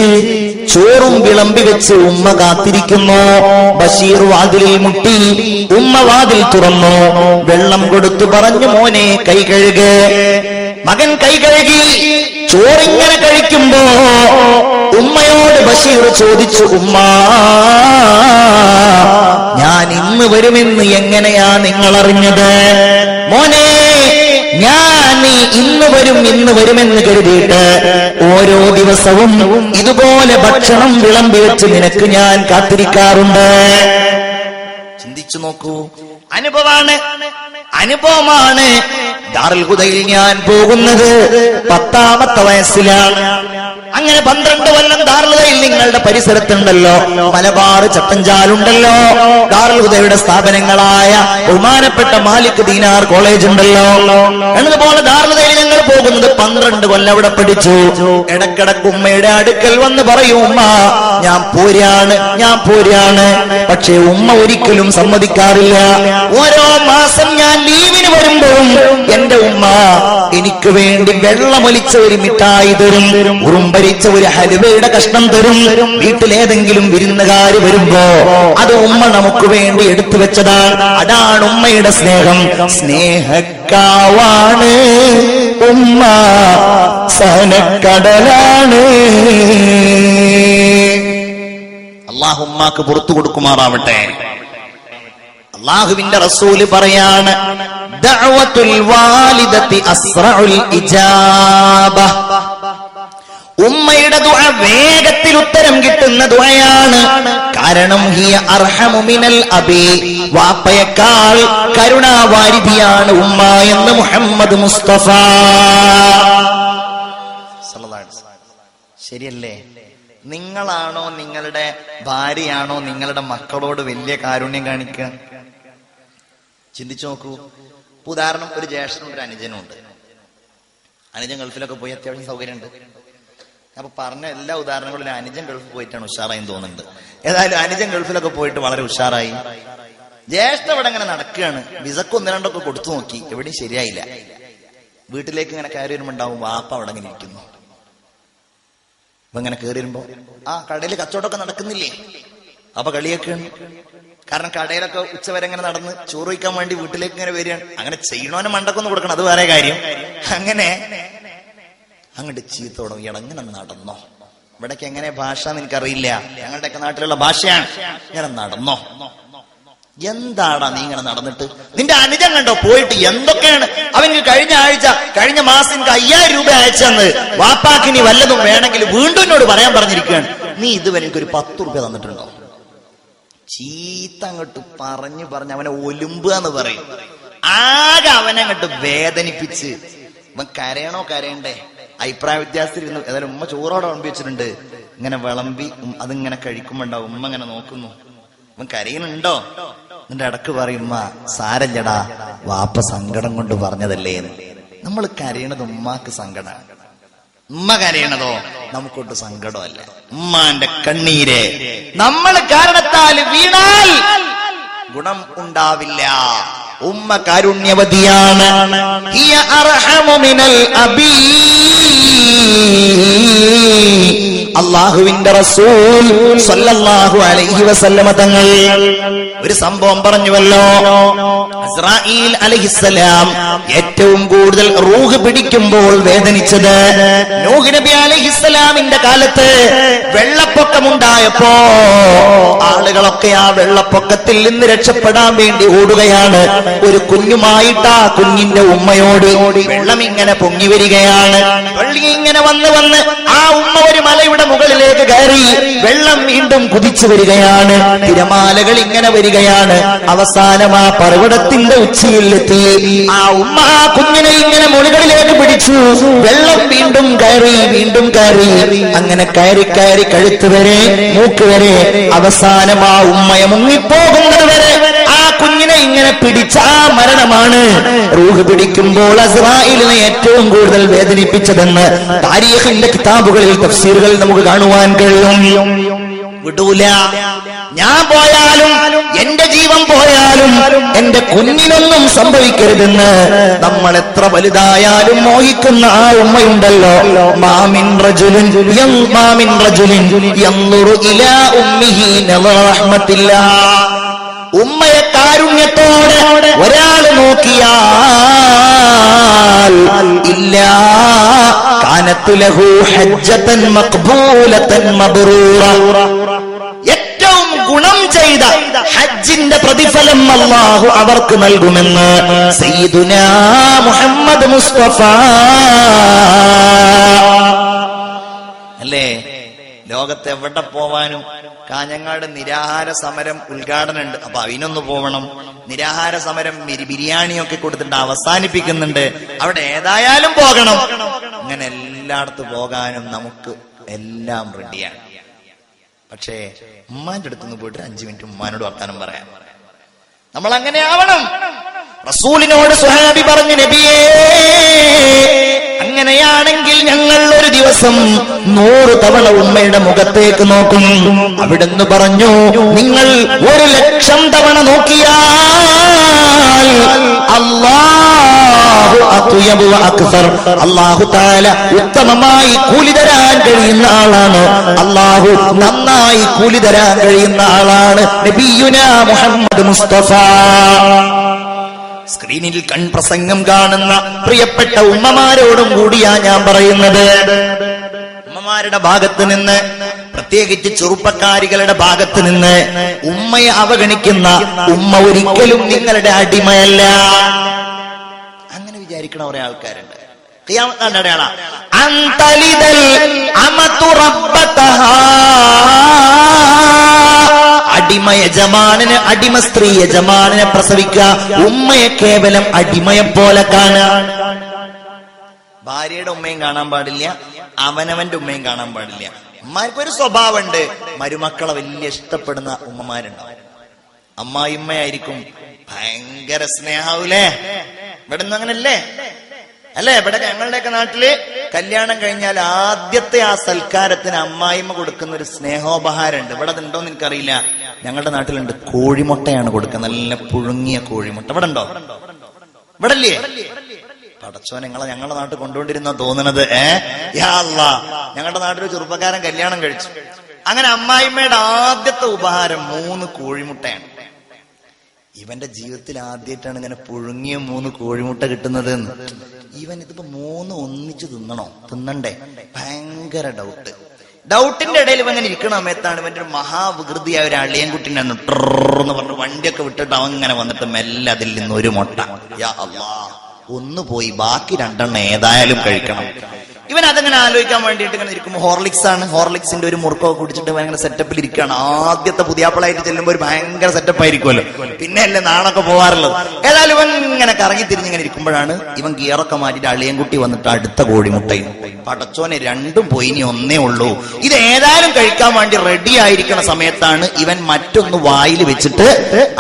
ചോറും വിളമ്പി വെച്ച് ഉമ്മ കാത്തിരിക്കുന്നു. ബഷീർ വാതിലിൽ മുട്ടി. ഉമ്മ വാതിൽ തുറന്നു. വെള്ളം കൊടുത്തു പറഞ്ഞു, മോനെ കൈ കഴുക്. മകൻ കൈ കഴുകി. ചോറിങ്ങനെ കഴിക്കുമ്പോ ഉമ്മയോട് ബഷീർ ചോദിച്ചു, ഉമ്മ ഞാൻ ഇന്ന് വരുമെന്ന് എങ്ങനെയാ നിങ്ങൾ അറിഞ്ഞത്? മോനെ, ഞാൻ ഇന്ന് വരുമെന്ന് കരുതിയിട്ട് ഓരോ ദിവസവും ഇതുപോലെ ഭക്ഷണം വിളമ്പി വെച്ച് നിനക്ക് ഞാൻ കാത്തിരിക്കാറുണ്ട്. ചിന്തിച്ചു നോക്കൂ, അനുഭവമാണ്. ദാറുൽ ഹുദയിൽ ഞാൻ പോകുന്നത് 10ാമത്തെ വയസ്സിലാണ്. അങ്ങനെ 12 കൊല്ലം ദാറുൽ ഹുദയിൽ നിങ്ങളുടെ പരിസരത്തുണ്ടല്ലോ, മലബാർ ചട്ടഞ്ചാലുണ്ടല്ലോ, ദാറുൽ ഹുദയുടെ സ്ഥാപനങ്ങളായ ബഹുമാനപ്പെട്ട മാലിക് ദീനാർ കോളേജ് ഉണ്ടല്ലോ. എന്നതുപോലെ ദാറുൽ ഹുദയിൽ ഞങ്ങൾ പോകുന്നത് 12 കൊല്ലം അവിടെ പഠിച്ചു. ഇടക്കിടക്ക് ഉമ്മയുടെ അടുക്കൽ വന്ന് പറയും, ഉമ്മ ഞാൻ പോരാണ്. പക്ഷേ ഉമ്മ ഒരിക്കലും സമ്മതിക്കാറില്ല. ഓരോ മാസം ഞാൻ ലീവിന് വരുമ്പോഴും എന്റെ ഉമ്മ എനിക്ക് വേണ്ടി വെള്ളമൊലിച്ച ഒരു മിഠായി തരും, ഉറുമ്പരിച്ച ഒരു ഹലുവയുടെ കഷ്ണം തരും. വീട്ടിലേതെങ്കിലും വിരുന്നുകാര് വരുമ്പോ അത് ഉമ്മ നമുക്ക് വേണ്ടി എടുത്തു വെച്ചതാണ്. അതാണ് ഉമ്മയുടെ സ്നേഹം. സ്നേഹക്കാവാണ് ഉമ്മ, സഹനക്കടലാണ്. അല്ലാഹു ഉമ്മാക്ക് പുറത്തു കൊടുക്കുമാറാവട്ടെ. അല്ലാഹുവിന്റെ റസൂല് പറയാണ്, ദഅവത്തുൽ വാലിദത്തി അസ്റഉൽ ഇജാബ. ഉമ്മയുടെ ദുആ വേഗത്തിൽ ഉത്തരം കിട്ടുന്ന ദുആയാണ്. കാരണം ഹിയ അർഹമു മിനൽ അബി, വാപ്പയേക്കാൾ കരുണാവാരിധിയാണ് ഉമ്മ എന്ന് മുഹമ്മദ് മുസ്തഫ. ശരിയല്ലേ? നിങ്ങളാണോ നിങ്ങളുടെ ഭാര്യയാണോ നിങ്ങളുടെ മക്കളോട് വലിയ കാരുണ്യം കാണിക്കുക? ചിന്തിച്ചു നോക്കൂ. ഉദാഹരണം, ഒരു ജ്യേഷ്ഠനും ഒരു അനുജനും ഉണ്ട്. അനുജൻ ഗൾഫിലൊക്കെ പോയി അത്യാവശ്യം സൗകര്യമുണ്ട്. അപ്പൊ പറഞ്ഞ എല്ലാ ഉദാഹരണങ്ങളിലും അനുജൻ ഗൾഫിൽ പോയിട്ടാണ് ഉഷാറായി തോന്നുന്നുണ്ട്. ഏതായാലും അനുജൻ ഗൾഫിലൊക്കെ പോയിട്ട് വളരെ ഉഷാറായി. ജ്യേഷ്ഠ ഇവിടെ ഇങ്ങനെ നടക്കുകയാണ്. വിസക്ക് 1-2 കൊടുത്തു നോക്കി, എവിടെയും ശരിയായില്ല. വീട്ടിലേക്ക് ഇങ്ങനെ കയറി വരുമ്പോ ഉണ്ടാവും വാപ്പ അവിടെ ഇങ്ങനെ ഇരിക്കുന്നു. അപ്പൊ ഇങ്ങനെ കയറി വരുമ്പോ കടയിൽ കച്ചവടമൊക്കെ നടക്കുന്നില്ലേ? അപ്പൊ കളിയൊക്കെയാണ്. കാരണം കടയിലൊക്കെ ഉച്ചവരെ ഇങ്ങനെ നടന്ന് ചോറ് വയ്ക്കാൻ വേണ്ടി വീട്ടിലേക്ക് ഇങ്ങനെ വരികയാണ്. അങ്ങനെ ചെയ്യണോനെ മണ്ടക്കൊന്ന് കൊടുക്കണം, അത് വേറെ കാര്യം. അങ്ങനെ അങ്ങോട്ട് ചീത്തോടും, ഇങ്ങനെ നടന്നോ. ഇവിടേക്ക് എങ്ങനെ ഭാഷ എന്ന് എനിക്കറിയില്ല, ഞങ്ങളുടെയൊക്കെ നാട്ടിലുള്ള ഭാഷയാണ്. ഇങ്ങനെ നടന്നോ, എന്താടാ നീ ഇങ്ങനെ നടന്നിട്ട്? നിന്റെ അനുജൻ കണ്ടോ പോയിട്ട് എന്തൊക്കെയാണ് അവന് കഴിഞ്ഞ മാസം എനിക്ക് 5000 രൂപ അയച്ചെന്ന്. വാപ്പാക്ക് ഇനി വല്ലതും വേണമെങ്കിൽ വീണ്ടും എന്നോട് പറയാൻ പറഞ്ഞിരിക്കുകയാണ്. നീ ഇതുവരെ എനിക്കൊരു 10 രൂപ തന്നിട്ടുണ്ടോ? ചീത്ത അങ്ങോട്ട് പറഞ്ഞ് അവനെ ഒലുമ്പുക എന്ന് പറയും. ആകെ അവനെ അങ്ങോട്ട് വേദനിപ്പിച്ച് അവൻ കരയണോ കരയണ്ടേ അഭിപ്രായ വ്യത്യാസത്തിലിരുന്നു. ഏതായാലും ഉമ്മ ചോറോടെ വിളമ്പി വെച്ചിട്ടുണ്ട്. ഇങ്ങനെ വിളമ്പി അതിങ്ങനെ കഴിക്കുമ്പോ ഉണ്ടാവും ഉമ്മ ഇങ്ങനെ നോക്കുന്നു. അവൻ കരയുന്നുണ്ടോ? എന്നിട്ട് ഇടക്ക് പറയും, ഉമ്മ സാരല്ലടാ, വാപ്പ സങ്കടം കൊണ്ട് പറഞ്ഞതല്ലേ. നമ്മൾ കരയണത് ഉമ്മാക്ക് സങ്കടമാണ്. ഉമ്മ കരയണതോ നമുക്കൊട്ട് സങ്കടമല്ല. ഉമ്മാന്റെ കണ്ണീര് നമ്മൾ കാരണത്താൽ വീണാൽ ഗുണം ഉണ്ടാവില്ല. ഉമ്മ കാരുണ്യവതിയാണ്. ഹിയ അർഹമു മിനൽ അബീ. അല്ലാഹുവിന്റെ റസൂൽ സല്ലല്ലാഹു അലൈഹി വസല്ലമ തങ്ങൾ ഒരു സംഭവം പറഞ്ഞുവല്ലോ. ഇസ്രായീൽ അലൈഹിസ്സലാം ഏറ്റവും കൂടുതൽ റൂഹ് പിടിക്കുമ്പോൾ വേദനിച്ചത് നൂഹ് നബി അലൈഹിസ്സലാമിന്റെ കാലത്ത് വെള്ളപ്പൊക്കമുണ്ടായപ്പോ ആളുകളൊക്കെ ആ വെള്ളപ്പൊക്കത്തിൽ നിന്ന് രക്ഷപ്പെടാൻ വേണ്ടി ഓടുകയാണ്. ഒരു കുഞ്ഞുമായിട്ട് ആ കുഞ്ഞിന്റെ ഉമ്മയോട് വെള്ളം ഇങ്ങനെ പൊങ്ങി വരികയാണ്. വെള്ളം ഇങ്ങനെ വന്ന് ആ ഉമ്മ ഒരു മലയുടെ മുകളിലേക്ക് കയറി. വെള്ളം വീണ്ടും കുതിച്ചു വരികയാണ്. തിരമാലകൾ ഇങ്ങനെ വരികയാണ്. അവസാനം ആ പർവ്വതത്തിന്റെ ഉച്ചിയിലെത്തി. ആ ഉമ്മ ആ കുഞ്ഞിനെ ഇങ്ങനെ മുകളിലേക്ക് പിടിച്ചു. വെള്ളം വീണ്ടും കയറി. അങ്ങനെ കയറി കഴുത്ത് വരെ മൂക്ക് വരെ അവസാനം ആ ഉമ്മയെ മുങ്ങിപ്പോകുന്നത് വരെ ആ കുഞ്ഞിനെ ഇങ്ങനെ പിടിച്ച ആ മരണമാണ് റൂഹ് പിടിക്കുമ്പോൾ അസ്റായിലിനെ ഏറ്റവും കൂടുതൽ വേദനിപ്പിച്ചതെന്ന് താരീഖിന്റെ കിതാബുകളിൽ തഫ്സീറുകളിൽ നമുക്ക് കാണുവാൻ കഴിയും. വിടൂല. ഞാൻ പോയാലും എന്റെ ജീവൻ പോയാലും എന്റെ കുഞ്ഞിനൊന്നും സംഭവിക്കരുതെന്ന് നമ്മൾ എത്ര വലുതായാലും മോഹിക്കുന്ന ആ ഉമ്മയുണ്ടല്ലോ. മാമിൻ റജുലിൻ യൻദുറു ഇലാ ഉമ്മിഹി നളറ റഹ്മത്തില്ലാഹ്. ഉമ്മയെ കാരുണ്യത്തോടെ ഒരാൾ നോക്കിയാൽ ഇല്ലാ കാനത്തു ലഹു ഹജ്ജതൻ മഖ്ബൂലതൻ മബ്റൂറ. ഏറ്റവും ഗുണം ചെയ്ത ഹജ്ജിന്റെ പ്രതിഫലം അല്ലാഹു അവർക്ക് നൽകുമെന്ന് സയ്യിദുനാ മുഹമ്മദ് മുസ്തഫ. അല്ലേ, ലോകത്ത് എവിടെ പോവാനും കാഞ്ഞങ്ങാട് നിരാഹാര സമരം ഉദ്ഘാടനം ഉണ്ട്, അപ്പൊ അതിനൊന്ന് പോവണം. നിരാഹാര സമരം ബിരിയാണിയൊക്കെ കൊടുത്തിട്ട് അവസാനിപ്പിക്കുന്നുണ്ട്, അവിടെ ഏതായാലും പോകണം. ഇങ്ങനെ എല്ലായിടത്തും പോകാനും നമുക്ക് എല്ലാം റെഡിയാണ്. പക്ഷേ ഉമ്മാന്റെ അടുത്തുനിന്ന് പോയിട്ട് 5 മിനിറ്റ് ഉമ്മാനോട് വർത്താനം പറയാം. നമ്മൾ അങ്ങനെ ആവണം. റസൂലിനോട് സ്വഹാബി പറഞ്ഞു, നബിയേ, അങ്ങനെയാണെങ്കിൽ ഞങ്ങൾ ഒരു ദിവസം 100 തവണ ഉമ്മയുടെ മുഖത്തേക്ക് നോക്കും. അവിടുന്ന് പറഞ്ഞു, നിങ്ങൾ 1,00,000 തവണ നോക്കിയാൽ അല്ലാഹു അത്യബു അക്സർ, അല്ലാഹു തആല ഉത്തമമായി കൂലി തരാൻ കഴിയുന്ന ആളാണ്. അല്ലാഹു നന്നായി കൂലി തരാൻ കഴിയുന്ന ആളാണ് നബിയുനാ മുഹമ്മദ് മുസ്തഫ. സ്ക്രീനിൽ കൺപ്രസംഗം കാണുന്ന പ്രിയപ്പെട്ട ഉമ്മമാരോടും കൂടിയാ ഞാൻ പറയുന്നത്. ഉമ്മമാരുടെ ഭാഗത്ത് നിന്ന്, പ്രത്യേകിച്ച് ചെറുപ്പക്കാരികളുടെ ഭാഗത്ത് നിന്ന് ഉമ്മയെ അവഗണിക്കുന്ന ഉമ്മ ഒരിക്കലും നിങ്ങളുടെ അടിമയല്ല. അങ്ങനെ വിചാരിക്കണ കുറെ ആൾക്കാരുണ്ട്. ഖിയാമത്തിന്റെ അടയാളാണ് അന്തലിദൽ അമതു റബ്ബതഹാ. അടിമ യജമാനന്, അടിമ സ്ത്രീ യജമാനനെ പ്രസവിക്കുക. ഉമ്മയെ കേവലം അടിമയെ പോലെ കാണാൻ. ഭാര്യയുടെ ഉമ്മയും കാണാൻ പാടില്ല, അവനവന്റെ ഉമ്മയും കാണാൻ പാടില്ല. ഉമ്മാർക്കൊരു സ്വഭാവമുണ്ട്, മരുമക്കളെ വലിയ ഇഷ്ടപ്പെടുന്ന ഉമ്മമാരുണ്ടാവും. അമ്മായിമ്മയായിരിക്കും ഭയങ്കര സ്നേഹാവൂലേ. ഇവിടെ നിന്ന് അങ്ങനല്ലേ? അല്ലെ, ഇവിടെ ഞങ്ങളുടെയൊക്കെ നാട്ടില് കല്യാണം കഴിഞ്ഞാൽ ആദ്യത്തെ ആ സൽക്കാരത്തിന് അമ്മായിമ്മ കൊടുക്കുന്ന ഒരു സ്നേഹോപഹാരമുണ്ട്. ഇവിടെ അതുണ്ടോന്ന് എനിക്കറിയില്ല. ഞങ്ങളുടെ നാട്ടിലുണ്ട്. കോഴിമുട്ടയാണ് കൊടുക്കുന്നത്, നല്ല പുഴുങ്ങിയ കോഴിമുട്ട. ഇവിടെ ഉണ്ടോ? ഇവിടെ ഇല്ലേ? പടച്ചോ, ഞങ്ങളുടെ നാട്ടിൽ കൊണ്ടുകൊണ്ടിരുന്ന തോന്നണത്. യാ അല്ലാഹ്, ഞങ്ങളുടെ നാട്ടിൽ ചെറുപ്പക്കാരൻ കല്യാണം കഴിച്ചു. അങ്ങനെ അമ്മായിമ്മയുടെ ആദ്യത്തെ ഉപഹാരം 3 കോഴിമുട്ടയാണ്. ഇവന്റെ ജീവിതത്തിൽ ആദ്യമായിട്ടാണ് ഇങ്ങനെ പുഴുങ്ങിയ 3 കോഴിമുട്ട കിട്ടുന്നത്. ഇവൻ ഇതിപ്പോ 3 ഒന്നിച്ച് തിന്നണ്ടേ? ഭയങ്കര ഡൗട്ടിന്റെ ഇടയിൽ ഇവൻ ഇങ്ങനെ ഇരിക്കണ സമയത്താണ് ഇവന്റെ ഒരു മഹാവികൃതിയായ ഒരു അളിയൻകുട്ടിനെ എന്ന് പറഞ്ഞു വണ്ടിയൊക്കെ വിട്ടിട്ട് അവൻ ഇങ്ങനെ വന്നിട്ട് മെല്ലെ അതിൽ നിന്ന് 1 മുട്ട. യാ അല്ലാഹ്, 1 പോയി, ബാക്കി 2 ഏതായാലും കഴിക്കണം. ഇവൻ അതങ്ങനെ ആലോചിക്കാൻ വേണ്ടിയിട്ട് ഇങ്ങനെ ഇരിക്കുമ്പോൾ ഹോർലിക്സ് ആണ്, ഹോർലിക്സിന്റെ ഒരു മുറുക്കൊക്കെ കുടിച്ചിട്ട് ഭയങ്കര സെറ്റപ്പിൽ ഇരിക്കുകയാണ്. ആദ്യത്തെ പുതിയാപ്പിളായിട്ട് ചെല്ലുമ്പോൾ ഒരു ഭയങ്കര സെറ്റപ്പ് ആയിരിക്കുമല്ലോ, പിന്നെ അല്ലേ നാണൊക്കെ പോവാറുള്ളത്. ഏതായാലും ഇവൻ ഇങ്ങനെ കറങ്ങി തിരിഞ്ഞിങ്ങനെ ഇരിക്കുമ്പോഴാണ് ഇവൻ ഗിയറൊക്കെ മാറ്റിയിട്ട് അളിയൻകുട്ടി വന്നിട്ട് അടുത്ത കോഴിമുട്ടയും. പടച്ചോനെ, 2 പോയി, ഇനി 1 ഉള്ളൂ. ഇത് ഏതായാലും കഴിക്കാൻ വേണ്ടി റെഡി ആയിരിക്കണ സമയത്താണ് ഇവൻ മറ്റൊന്ന് വായിൽ വെച്ചിട്ട്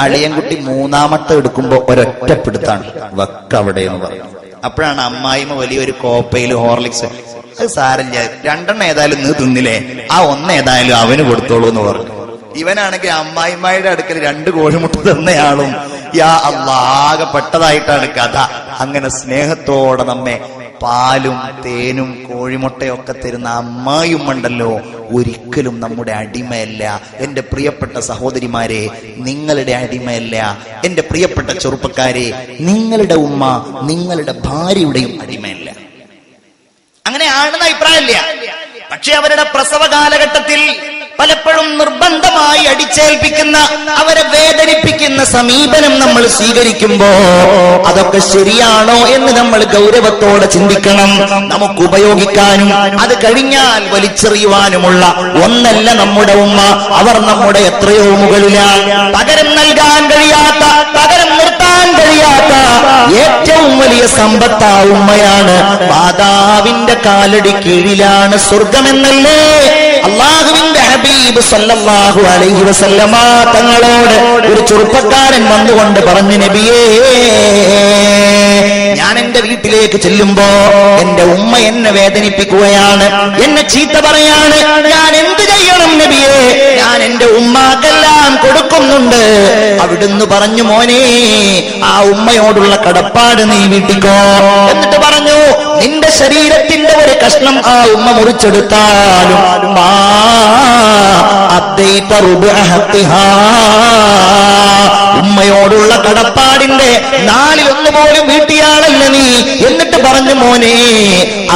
അളിയൻകുട്ടി 3ാമത്തെ എടുക്കുമ്പോ ഒരൊറ്റ പിടുത്താണ്, വെക്കവിടെ എന്ന് പറഞ്ഞു. അപ്പോഴാണ് അമ്മായിമ്മ വലിയൊരു കോപ്പയിൽ ഹോർലിക്സ്, അത് സാരല്ല, 2 ഏതായാലും നീ തിന്നില്ലേ, ആ 1 ഏതായാലും അവന് കൊടുത്തോളൂ എന്ന് പറഞ്ഞു. ഇവനാണെങ്കിൽ അമ്മായിമ്മയുടെ അടുക്കൽ 2 കോഴിമുട്ട തന്നയാളും. യാ അല്ലാഹ്, ആകെ പെട്ടതായിട്ടാണ് കഥ. അങ്ങനെ സ്നേഹത്തോടെ നമ്മെ പാലും തേനും കോഴിമുട്ടയൊക്കെ തരുന്ന അമ്മായിയുമ്മണ്ടല്ലോ, ഒരിക്കലും നമ്മുടെ അടിമയല്ല. എന്റെ പ്രിയപ്പെട്ട സഹോദരിമാരെ, നിങ്ങളുടെ അടിമയല്ല. എന്റെ പ്രിയപ്പെട്ട ചെറുപ്പക്കാരെ, നിങ്ങളുടെ ഉമ്മ നിങ്ങളുടെ ഭാര്യയുടെയും അടിമയല്ല. അങ്ങനെയാണെന്ന അഭിപ്രായമില്ല. പക്ഷെ അവരുടെ പ്രസവ കാലഘട്ടത്തിൽ പലപ്പോഴും നിർബന്ധമായി അടിച്ചേൽപ്പിക്കുന്ന, അവരെ വേദനിപ്പിക്കുന്ന സമീപനം നമ്മൾ സ്വീകരിക്കുമ്പോ അതൊക്കെ ശരിയാണോ എന്ന് നമ്മൾ ഗൗരവത്തോടെ ചിന്തിക്കണം. നമുക്ക് ഉപയോഗിക്കാനും അത് കഴിഞ്ഞാൽ വലിച്ചെറിയുവാനുമുള്ള ഒന്നല്ല നമ്മുടെ ഉമ്മ. അവർ നമ്മുടെ എത്രയോ മുകളിലാണ്. പകരം നൽകാൻ കഴിയാത്ത, പകരം നിർത്താൻ കഴിയാത്ത ഏറ്റവും വലിയ സമ്പത്താ ഉമ്മയാണ്. മാതാവിന്റെ കാലടി കീഴിലാണ് സ്വർഗമെന്നല്ലേ അല്ലാഹുവിന്റെ ഹബീബ് സല്ലല്ലാഹു അലൈഹി വസല്ലമ തങ്ങളോട് ഒരു ചെറുപ്പക്കാരൻ വന്നുകൊണ്ട് പറഞ്ഞു, നബിയേ, ഞാൻ എന്റെ വീട്ടിലേക്ക് ചെല്ലുമ്പോ എന്റെ ഉമ്മ എന്നെ വേദനിപ്പിക്കുകയാണ്, എന്നെ ചീത്ത പറയാണ്. ഞാൻ എന്ത് ചെയ്യണം നബിയേ? ഞാൻ എന്റെ ഉമ്മാക്കെല്ലാം കൊടുക്കുന്നുണ്ട്. അവിടുന്ന് പറഞ്ഞു, മോനെ, ആ ഉമ്മയോടുള്ള കടപ്പാട് നീ വീട്ടിക്കോ. എന്നിട്ട് പറഞ്ഞു, നിന്റെ ശരീരത്തിന്റെ ഒരു കഷ്ണം ആ ഉമ്മ മുറിച്ചെടുത്താലും ഉമ്മയോടുള്ള കടപ്പാടിന്റെ 4/1 പോലും വീട്ടിയാളല്ല നീ. എന്നിട്ട് പറഞ്ഞു, മോനെ,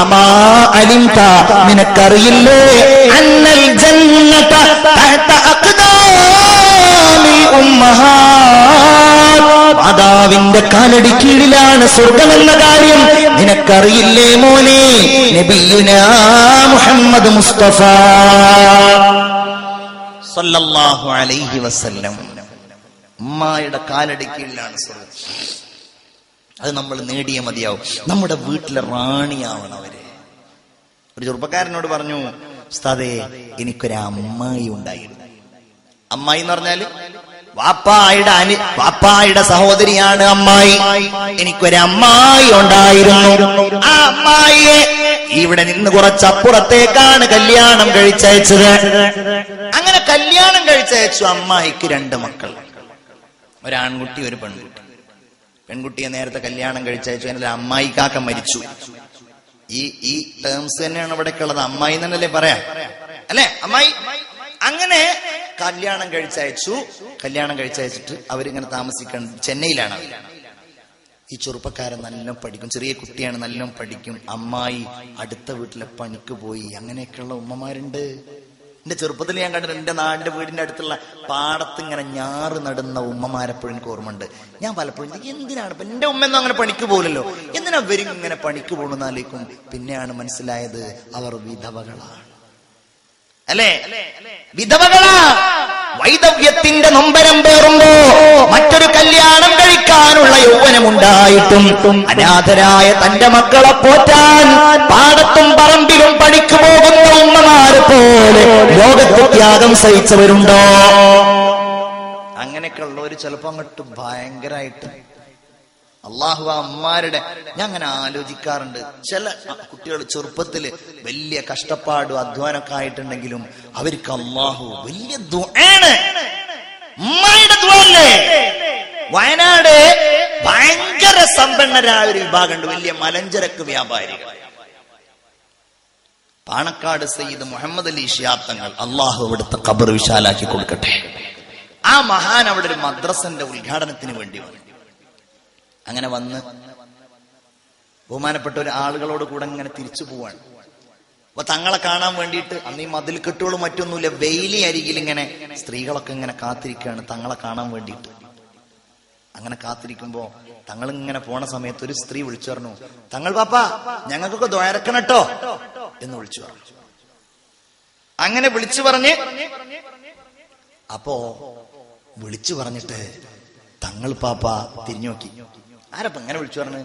അമാ അലിംത, നിനക്കറിയില്ലേ, അന്നൽ ജന്നത തഹത അഖ്ദാമിൽ ഉമ്മഹാ അവന്റെ കാലടി കീഴിലാണ് സ്വർഗമെന്ന കാര്യം നിനക്കറിയില്ലേ മോനെ? നബിയുനാ മുഹമ്മദ് മുസ്തഫ സല്ലല്ലാഹു അലൈഹി വസല്ലം ഉമ്മയുടെ കാലടി കീഴിലാണ് സ്വർഗം. അത് നമ്മൾ നേടിയ മതിയാവും. നമ്മുടെ വീട്ടിലെ റാണിയാവണം അവര്. ഒരു ചെറുപ്പക്കാരനോട് പറഞ്ഞു, ഉസ്താദേ എനിക്കൊരു അമ്മായി ഉണ്ടായിരുന്നു. അമ്മായി എന്ന് പറഞ്ഞാല് വാപ്പായുടെ സഹോദരിയാണ് അമ്മായി. എനിക്കൊരു അമ്മായി ഉണ്ടായിരുന്നു. ആ അമ്മായിയെ ഇവിടെ നിന്ന് കുറച്ചപ്പുറത്തേക്കാണ് കല്യാണം കഴിച്ചയച്ചത്. അങ്ങനെ കല്യാണം കഴിച്ചയച്ചു. അമ്മായിക്ക് 2 മക്കൾ, ഒരാൺകുട്ടി ഒരു പെൺകുട്ടി. പെൺകുട്ടിയെ നേരത്തെ കല്യാണം കഴിച്ചയച്ചു. അതിൽ അമ്മായിക്കാക്ക മരിച്ചു. ഈ ടേംസ് തന്നെയാണ് ഇവിടേക്ക് ഉള്ളത്. അമ്മായി എന്നല്ലേ പറയാം, അല്ലെ? അമ്മായി. അങ്ങനെ കല്യാണം കഴിച്ചയച്ചു. കല്യാണം കഴിച്ചയച്ചിട്ട് അവരിങ്ങനെ താമസിക്കാൻ ചെന്നൈയിലാണ് അവർ. ഈ ചെറുപ്പക്കാരൻ നല്ലോണം പഠിക്കും, ചെറിയ കുട്ടിയാണ്, നല്ലോണം പഠിക്കും. അമ്മായി അടുത്ത വീട്ടിലെ പണിക്ക് പോയി. അങ്ങനെയൊക്കെയുള്ള ഉമ്മമാരുണ്ട്. എന്റെ ചെറുപ്പത്തിൽ ഞാൻ കണ്ടിട്ടുണ്ട്. എന്റെ നാടിന്റെ വീടിന്റെ അടുത്തുള്ള പാടത്ത് ഇങ്ങനെ ഞാറ് നടുന്ന ഉമ്മമാരെപ്പോഴും എനിക്ക് ഓർമ്മയുണ്ട്. ഞാൻ പലപ്പോഴും എന്തിനാണ് ഇപ്പൊ എന്റെ ഉമ്മയൊന്നും അങ്ങനെ പണിക്ക് പോലല്ലോ, എന്തിനാ ഇവരും ഇങ്ങനെ പണിക്ക് പോകണമെന്നാലേക്കും പിന്നെയാണ് മനസ്സിലായത് അവർ വിധവകളാണ്. അല്ലേ? വിധവകളാ. വൈദവ്യത്തിന്റെ നൊമ്പരം പേറുമ്പോ മറ്റൊരു കല്യാണം കഴിക്കാനുള്ള യൗവനമുണ്ടായിട്ടും അനാഥരായ തന്റെ മക്കളെ പോറ്റാൻ പാടത്തും പറമ്പിലും പണിക്ക് പോകുന്ന ഉമ്മമാരെ പോലെ ലോകത്ത് ത്യാഗം സഹിച്ചവരുണ്ടോ? അങ്ങനെയൊക്കെ ഉള്ളവര് ചിലപ്പോ അങ്ങോട്ട് ഭയങ്കരമായിട്ട് അള്ളാഹു അമ്മാരുടെ ഞാൻ അങ്ങനെ ആലോചിക്കാറുണ്ട്. ചില കുട്ടികൾ ചെറുപ്പത്തില് വലിയ കഷ്ടപ്പാടും അധ്വാനമൊക്കെ ആയിട്ടുണ്ടെങ്കിലും അവർക്ക് അള്ളാഹു വലിയ ദുആണ്. ഉമ്മയുടെ ദുആല്ലേ? വയനാട് ഭയങ്കര സമ്പന്നരായ ഒരു വിഭാഗമുണ്ട്, വലിയ മലഞ്ചരക്ക് വ്യാപാരികൾ. പാണക്കാട് സയ്യിദ് മുഹമ്മദ് അലി ശിഹാബ് തങ്ങൾ, അള്ളാഹു അവിടുത്തെ ഖബർ വിശാലാക്കി കൊടുക്കട്ടെ. ആ മഹാൻ അവിടെ ഒരു മദ്രസന്റെ ഉദ്ഘാടനത്തിന് വേണ്ടി വന്നു. അങ്ങനെ വന്ന് ബഹുമാനപ്പെട്ട ഒരു ആളുകളോട് കൂടെ ഇങ്ങനെ തിരിച്ചു പോവാണ്. അപ്പൊ തങ്ങളെ കാണാൻ വേണ്ടിയിട്ട് അന്ന് ഈ മതിൽ കെട്ടുകളും മറ്റൊന്നുമില്ല, വെയിലി അരികിൽ ഇങ്ങനെ സ്ത്രീകളൊക്കെ ഇങ്ങനെ കാത്തിരിക്കുകയാണ് തങ്ങളെ കാണാൻ വേണ്ടിയിട്ട്. അങ്ങനെ കാത്തിരിക്കുമ്പോ തങ്ങൾ ഇങ്ങനെ പോണ സമയത്ത് ഒരു സ്ത്രീ വിളിച്ചു പറഞ്ഞു, തങ്ങൾ പാപ്പാ ഞങ്ങൾക്കൊക്കെ ദ്വാരക്കണം കേട്ടോ എന്ന് വിളിച്ചു പറഞ്ഞു. അങ്ങനെ വിളിച്ചു പറഞ്ഞ് അപ്പോ വിളിച്ചു പറഞ്ഞിട്ട് തങ്ങൾ പാപ്പ തിരിഞ്ഞു നോക്കി. ആരപ്പ ഇങ്ങനെ വിളിച്ചു പറഞ്ഞു?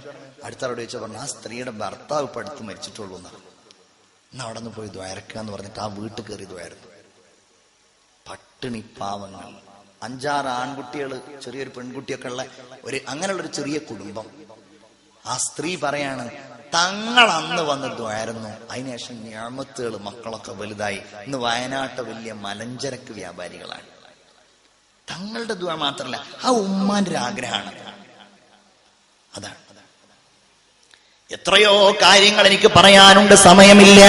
അടുത്തവരോട് ചോദിച്ചു പറഞ്ഞു, ആ സ്ത്രീയുടെ ഭർത്താവ് ഇപ്പൊ അടുത്ത് മരിച്ചിട്ടുള്ളൂ എന്നാണ്. എന്നാ അവിടെ നിന്ന് പോയി ദ്വാരക്കാന്ന് പറഞ്ഞിട്ട് ആ വീട്ടിൽ കയറി ദ്വാരന്നു. പട്ടിണി പാവങ്ങൾ, 5-6 ആൺകുട്ടികള്, ചെറിയൊരു പെൺകുട്ടിയൊക്കെ ഉള്ള ഒരു അങ്ങനെയുള്ളൊരു ചെറിയ കുടുംബം. ആ സ്ത്രീ പറയാണ്, തങ്ങൾ അന്ന് വന്ന് ദ്വാരുന്നു, അതിനുശേഷം ഞാമത്തുകൾ മക്കളൊക്കെ വലുതായി, ഇന്ന് വയനാട്ടെ വലിയ മലഞ്ചരക്ക് വ്യാപാരികളാണ്. തങ്ങളുടെ ദുആ മാത്രല്ല, ആ ഉമ്മാന്റെ ഒരു ആഗ്രഹമാണ്. അതാണ്. എത്രയോ കാര്യങ്ങൾ എനിക്ക് പറയാനുണ്ട്, സമയമില്ല.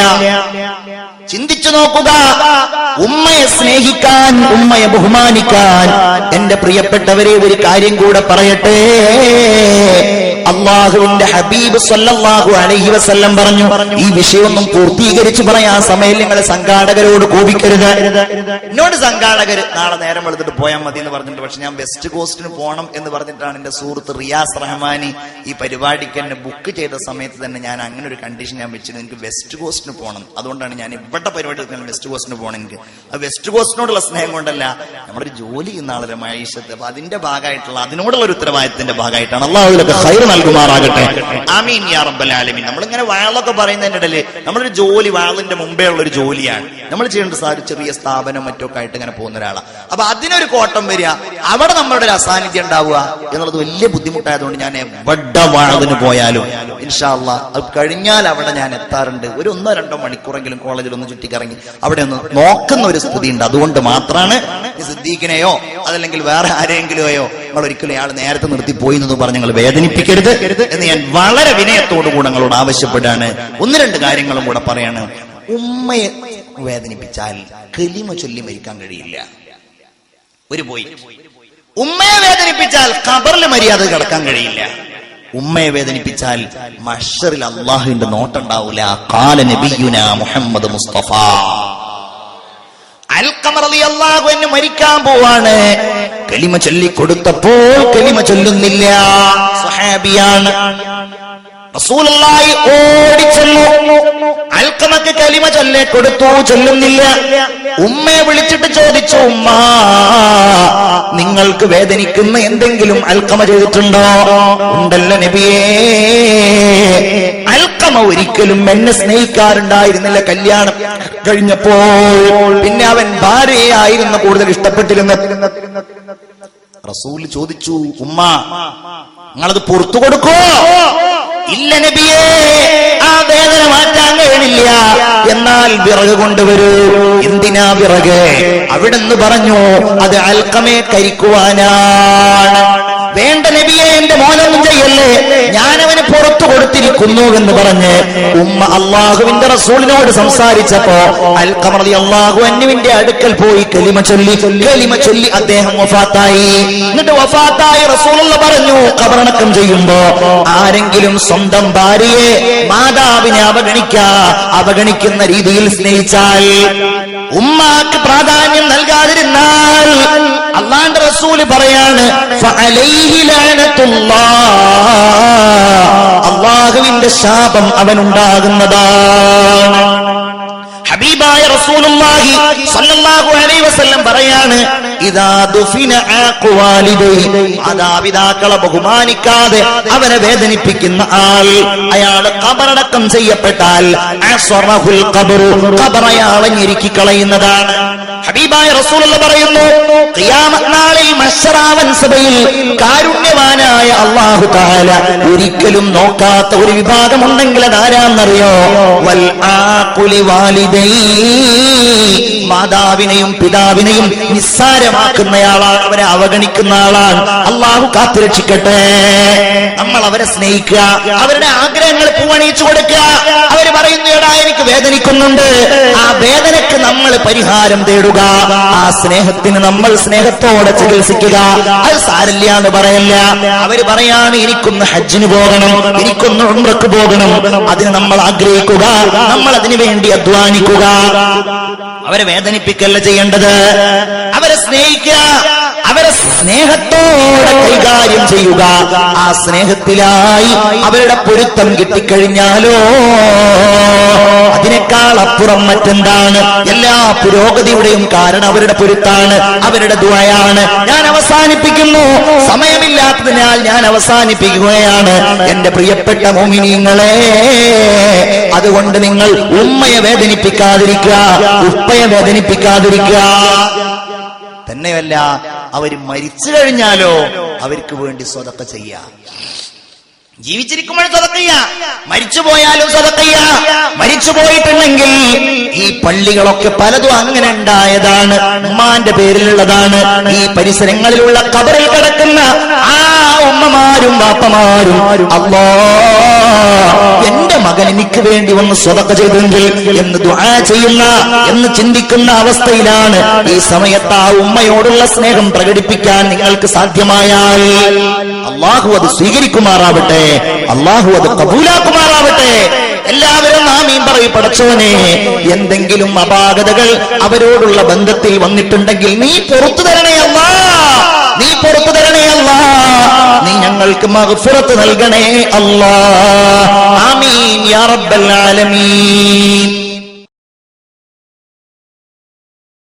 ചിന്തിച്ചു നോക്കുക. ഉമ്മയെ സ്നേഹിക്കാൻ, ഉമ്മയെ ബഹുമാനിക്കാൻ എന്റെ പ്രിയപ്പെട്ടവരെ ഒരു കാര്യം കൂടെ പറയട്ടെ. അള്ളാഹുവിന്റെ ഹബീബ് സല്ലല്ലാഹു അലൈഹി വസല്ലം പറഞ്ഞു, ഈ വിഷയമൊന്നും പൂർത്തീകരിച്ച് പറയാൻ സമയം നിങ്ങളെ സംഘാടകരോട് കോപിക്കരുത്. എന്നോട് സംഘാടകര് നാളെ നേരം എടുത്തിട്ട് പോയാൽ മതി എന്ന് പറഞ്ഞിട്ട്, പക്ഷെ ഞാൻ വെസ്റ്റ് കോസ്റ്റിന് പോകണം എന്ന് പറഞ്ഞിട്ടാണ് എന്റെ സുഹൃത്ത് റിയാസ് റഹ്മാനി ഈ പരിപാടിക്ക് എന്നെ ബുക്ക് ചെയ്ത സമയത്ത് തന്നെ ഞാൻ അങ്ങനെ ഒരു കണ്ടീഷൻ ഞാൻ വെച്ചിരുന്നു, എനിക്ക് വെസ്റ്റ് കോസ്റ്റിന് പോകണം. അതുകൊണ്ടാണ് ഞാൻ ഇവിടെ പരിപാടി വെസ്റ്റ് കോസ്റ്റിന് പോകണം. എനിക്ക് ആ വെസ്റ്റ് കോസ്റ്റിനോടുള്ള സ്നേഹം കൊണ്ടല്ല, നമ്മുടെ ഒരു ജോലി ചെയ്യുന്ന ആളൊരു മൈഷത്ത്, അപ്പൊ അതിന്റെ ഭാഗമായിട്ടുള്ള അതിനോടുള്ള ഒരു ഉത്തരവാദിത്തത്തിന്റെ ഭാഗമായിട്ടാണ്. അള്ളാഹുവിലൊക്കെ ഖൈർ നൽകുമാറാകട്ടെ. ആമീൻ യാ റബ്ബൽ ആലമീൻ. നമ്മളിങ്ങനെ വഴലൊക്കെ പറയുന്നതിന്റെ ഇടയിൽ നമ്മളൊരു ജോലി, വാളിന്റെ മുമ്പേ ഉള്ള ഒരു ജോലിയാണ് നമ്മൾ ചെയ്യേണ്ട. ഒരു ചെറിയ സ്ഥാപനം മറ്റൊക്കെ ആയിട്ട് ഇങ്ങനെ പോകുന്ന ഒരാളാണ്. അപ്പൊ അതിനൊരു കോട്ടം വരിക, അവിടെ നമ്മളുടെ ഒരു അസാന്നിധ്യം ഉണ്ടാവുക എന്നുള്ളത് വലിയ ബുദ്ധിമുട്ടായതുകൊണ്ട് ഞാൻ എവിടെ വാഴതിന് പോയാലും ഇൻഷാ അല്ലാഹ് അത് കഴിഞ്ഞാൽ അവിടെ ഞാൻ എത്താറുണ്ട്. ഒരു 1-2 മണിക്കൂറെങ്കിലും കോളേജിൽ ഒന്ന് ചുറ്റിക്കറങ്ങി അവിടെ ഒന്ന് നോക്കുന്ന ഒരു സ്ഥിതി ഉണ്ട്. അതുകൊണ്ട് മാത്രമാണ് സിദ്ദീഖിനെയോ അതല്ലെങ്കിൽ വേറെ ആരെങ്കിലുമോ നിങ്ങൾ ഒരിക്കലും അയാൾ നേരത്തെ നിർത്തി പോയി എന്ന് പറഞ്ഞ് നിങ്ങൾ വേദനിപ്പിക്കരുത് എന്ന് ഞാൻ വളരെ വിനയത്തോടുകൂടെ നിങ്ങളോട് ആവശ്യപ്പെടാണ്. 1-2 കാര്യങ്ങളും കൂടെ പറയാണ്. ഉമ്മയെ വേദനിപ്പിച്ചാൽ കലിമ ചൊല്ലി മരിക്കാൻ കഴിയില്ല. ഒരു പോയി. ഉമ്മയെ വേദനിപ്പിച്ചാൽ ഖബറിൽ മര്യാദ കിടക്കാൻ കഴിയില്ല. ഉമ്മയെ വേദനിപ്പിച്ചാൽ മഹ്ശറിൽ അല്ലാഹുവിന്റെ നോട്ടുണ്ടാവൂല. ഖാല നബിയുനാ മുഹമ്മദ് മുസ്തഫ. അൽഖമ റളിയല്ലാഹു അൻഹു മരിക്കാൻ പോവാണ്. കലിമ ചൊല്ലി കൊടുത്തപ്പോൾ കലിമ ചൊല്ലുന്നില്ല. സ്വഹാബിയാണ്. റസൂലുള്ളാഹി ഓടിച്ചെന്നു. അൽഖമക്ക് കലിമ ചൊല്ലിക്കൊടുത്തു, ചൊല്ലുന്നില്ല. ഉമ്മയെ വിളിച്ചിട്ട് ചോദിച്ചു, ഉമ്മ, നിങ്ങൾക്ക് വേദനിക്കുന്ന എന്തെങ്കിലും അൽഖമ ചെയ്തിട്ടുണ്ടോ? ഉണ്ടല്ലോ നബിയേ. അൽഖമ ഒരിക്കലും എന്നെ സ്നേഹിക്കാറുണ്ടായിരുന്നില്ല. കല്യാണം കഴിഞ്ഞപ്പോൾ പിന്നെ അവൻ ഭാര്യയായിരുന്നു കൂടുതൽ ഇഷ്ടപ്പെട്ടിരുന്നത്. റസൂൽ ചോദിച്ചു, ഉമ്മ, നിങ്ങളത് പുറത്തു കൊടുക്കോ? ഇല്ല നബിയേ, ആ വേദന മാറ്റാൻ കഴിയില്ല. എന്നാൽ വിറക് കൊണ്ടുവരൂ. എന്തിനാ വിറക്? അവിടെന്ന് പറഞ്ഞു, അത് അൽഖമയെ കരിക്കുവാനാണ്. വേണ്ട നബിയെ, എന്റെ മോനൊന്നും ചെയ്യല്ലേ, ഞാനവന് പുറത്തു കൊടുത്തിരിക്കുന്നു എന്ന് പറഞ്ഞ് ഉമ്മ അള്ളാഹുവിന്റെ റസൂലിനോട് സംസാരിച്ചപ്പോ അൽഖമ റളിയല്ലാഹു അൻഹുവിന്റെ അടുക്കൽ പോയി കലിമ ചൊല്ലി അദ്ദേഹം വഫാത്തായി. എന്നിട്ട് വഫാത്തായി റസൂലുള്ള പറഞ്ഞു, ഖബറടക്കം ചെയ്യുമ്പോ ആരെങ്കിലും സ്വന്തം ഭാര്യയെ, മാതാവിനെ അവഗണിക്കുന്ന രീതിയിൽ സ്നേഹിച്ചാൽ, ഉമ്മാക്ക് പ്രാധാന്യം നൽകാതിരുന്നാൽ, അല്ലാഹുവിന്റെ റസൂല് പറയാണ്, ഫഅലൈഹി ലഅനത്തുല്ലാഹ്, അല്ലാഹുവിന്റെ ശാപം അവനുണ്ടാകുന്നതാണ്. ഹബീബായ റസൂലുള്ളാഹി സ്വല്ലല്ലാഹു അലൈഹി വസല്ലം പറയാണ്, ഇദാ ദുഫിന അഖ്വാലിദൈഹി, മാതാപിതാക്കളെ ബഹുമാനിക്കാതെ അവനെ വേദനിപ്പിക്കുന്ന ആൾ, അയാൾ ഖബറടക്കം ചെയ്യപ്പെട്ടാൽ അസ്റഹുൽ ഖബറു, ഖബർ അയാളെ ഞെരുക്കി കളയുന്നതാണ്. ഹബീബായ റസൂലുള്ള പറയുന്നു, ഖിയാമത്ത് നാളിൽ മശ്ശറാവൻ സഭയിൽ കാരുണ്യവാനായ അല്ലാഹു തആല ഒരിക്കലും നോക്കാത്ത ഒരു വിഭാഗമുണ്ടെങ്കിൽ അതാരാന്നറിയോ? വൽ ആഖുലി വാലിദൈ, മാതാവിനെയും പിതാവിനെയും നിസ്സാരമാക്കുന്നയാളാണ്, അവരെ അവഗണിക്കുന്ന ആളാണ്. അള്ളാഹു കാത്തുരക്ഷിക്കട്ടെ. നമ്മൾ അവരെ സ്നേഹിക്കുക, അവരുടെ ആഗ്രഹങ്ങൾ പൂവണിയിച്ചു കൊടുക്കുക. അവര് പറയുന്നു, എടാ എനിക്ക് വേദനിക്കുന്നുണ്ട്, ആ വേദനയ്ക്ക് നമ്മൾ പരിഹാരം തേടുക. ആ സ്നേഹത്തിന് നമ്മൾ സ്നേഹത്തോടെ ചികിത്സിക്കുക. അത് സാരില്ല എന്ന് പറയല്ല. അവര് പറയാണ്, എനിക്കൊന്ന് ഹജ്ജിന് പോകണം, എനിക്കൊന്ന് ഉംറക്ക് പോകണം. അതിന് നമ്മൾ ആഗ്രഹിക്കുക, നമ്മൾ അതിനു വേണ്ടി അധ്വാനിക്കുക. അവരെ വേദനിപ്പിക്കല്ല ചെയ്യേണ്ടത്. അവരെ സ്നേഹിക്കുക, അവരെ സ്നേഹത്തോടെ കൈകാര്യം ചെയ്യുക. ആ സ്നേഹത്തിലായി അവരുടെ പൊരുത്തം കിട്ടിക്കഴിഞ്ഞാലോ അതിനേക്കാൾ അപ്പുറം മറ്റെന്താണ്? എല്ലാ പുരോഗതിയുടെയും കാരണം അവരുടെ പൊരുത്താണ്, അവരുടെ ദുആയാണ്. ഞാൻ അവസാനിപ്പിക്കുന്നു, സമയമില്ലാത്തതിനാൽ ഞാൻ അവസാനിപ്പിക്കുകയാണ്. എന്റെ പ്രിയപ്പെട്ട മുഅ്മിനീങ്ങളെ, അതുകൊണ്ട് നിങ്ങൾ ഉമ്മയെ വേദനിപ്പിക്കാതിരിക്കുക, ഉപ്പയെ വേദനിപ്പിക്കാതിരിക്കുക. തന്നെയല്ല, അവര് മരിച്ചു കഴിഞ്ഞാലോ അവർക്ക് വേണ്ടി സ്വതക്ക ചെയ്യാം. ജീവിച്ചിരിക്കുമ്പോൾ സ്വതക്ക ചെയ്യാം, മരിച്ചുപോയാലും സ്വതക്ക ചെയ്യാം. മരിച്ചു പോയിട്ടുണ്ടെങ്കിൽ ഈ പള്ളികളൊക്കെ പലതും അങ്ങനെ ഉണ്ടായതാണ്, ഉമ്മാന്റെ പേരിലുള്ളതാണ്. ഈ പരിസരങ്ങളിലുള്ള ഖബറിൽ കിടക്കുന്ന ആ ഉമ്മമാരും വാപ്പമാരും, അല്ലാഹ് എന്റെ മകൻ എനിക്ക് വേണ്ടി ഒന്ന് സ്വതക്ക ചെയ്തെങ്കിൽ എന്ന് ദുആ ചെയ്യുന്ന, എന്ന് ചിന്തിക്കുന്ന അവസ്ഥയിലാണ്. ഈ സമയത്ത് ആ ഉമ്മയോടുള്ള സ്നേഹം പ്രകടിപ്പിക്കാൻ നിങ്ങൾക്ക് സാധ്യമായാൽ അല്ലാഹു അത് സ്വീകരിക്കുമാറാവട്ടെ, അല്ലാഹു അത് കബൂലാക്കുമാറാവട്ടെ. എല്ലാവരും ആമീൻ പറയും. പടച്ചോനെ, എന്തെങ്കിലും അപാകതകൾ അവരോടുള്ള ബന്ധത്തിൽ വന്നിട്ടുണ്ടെങ്കിൽ നീ പുറത്തു തരണേ അല്ലാഹ്, നീ പുറത്തു തരണേ അല്ലാഹ്, നീ ഞങ്ങൾക്ക് മഗ്ഫിറത്ത് നൽകണേ അല്ലാഹ്. ആമീൻ യാ റബ്ബൽ ആലമീൻ.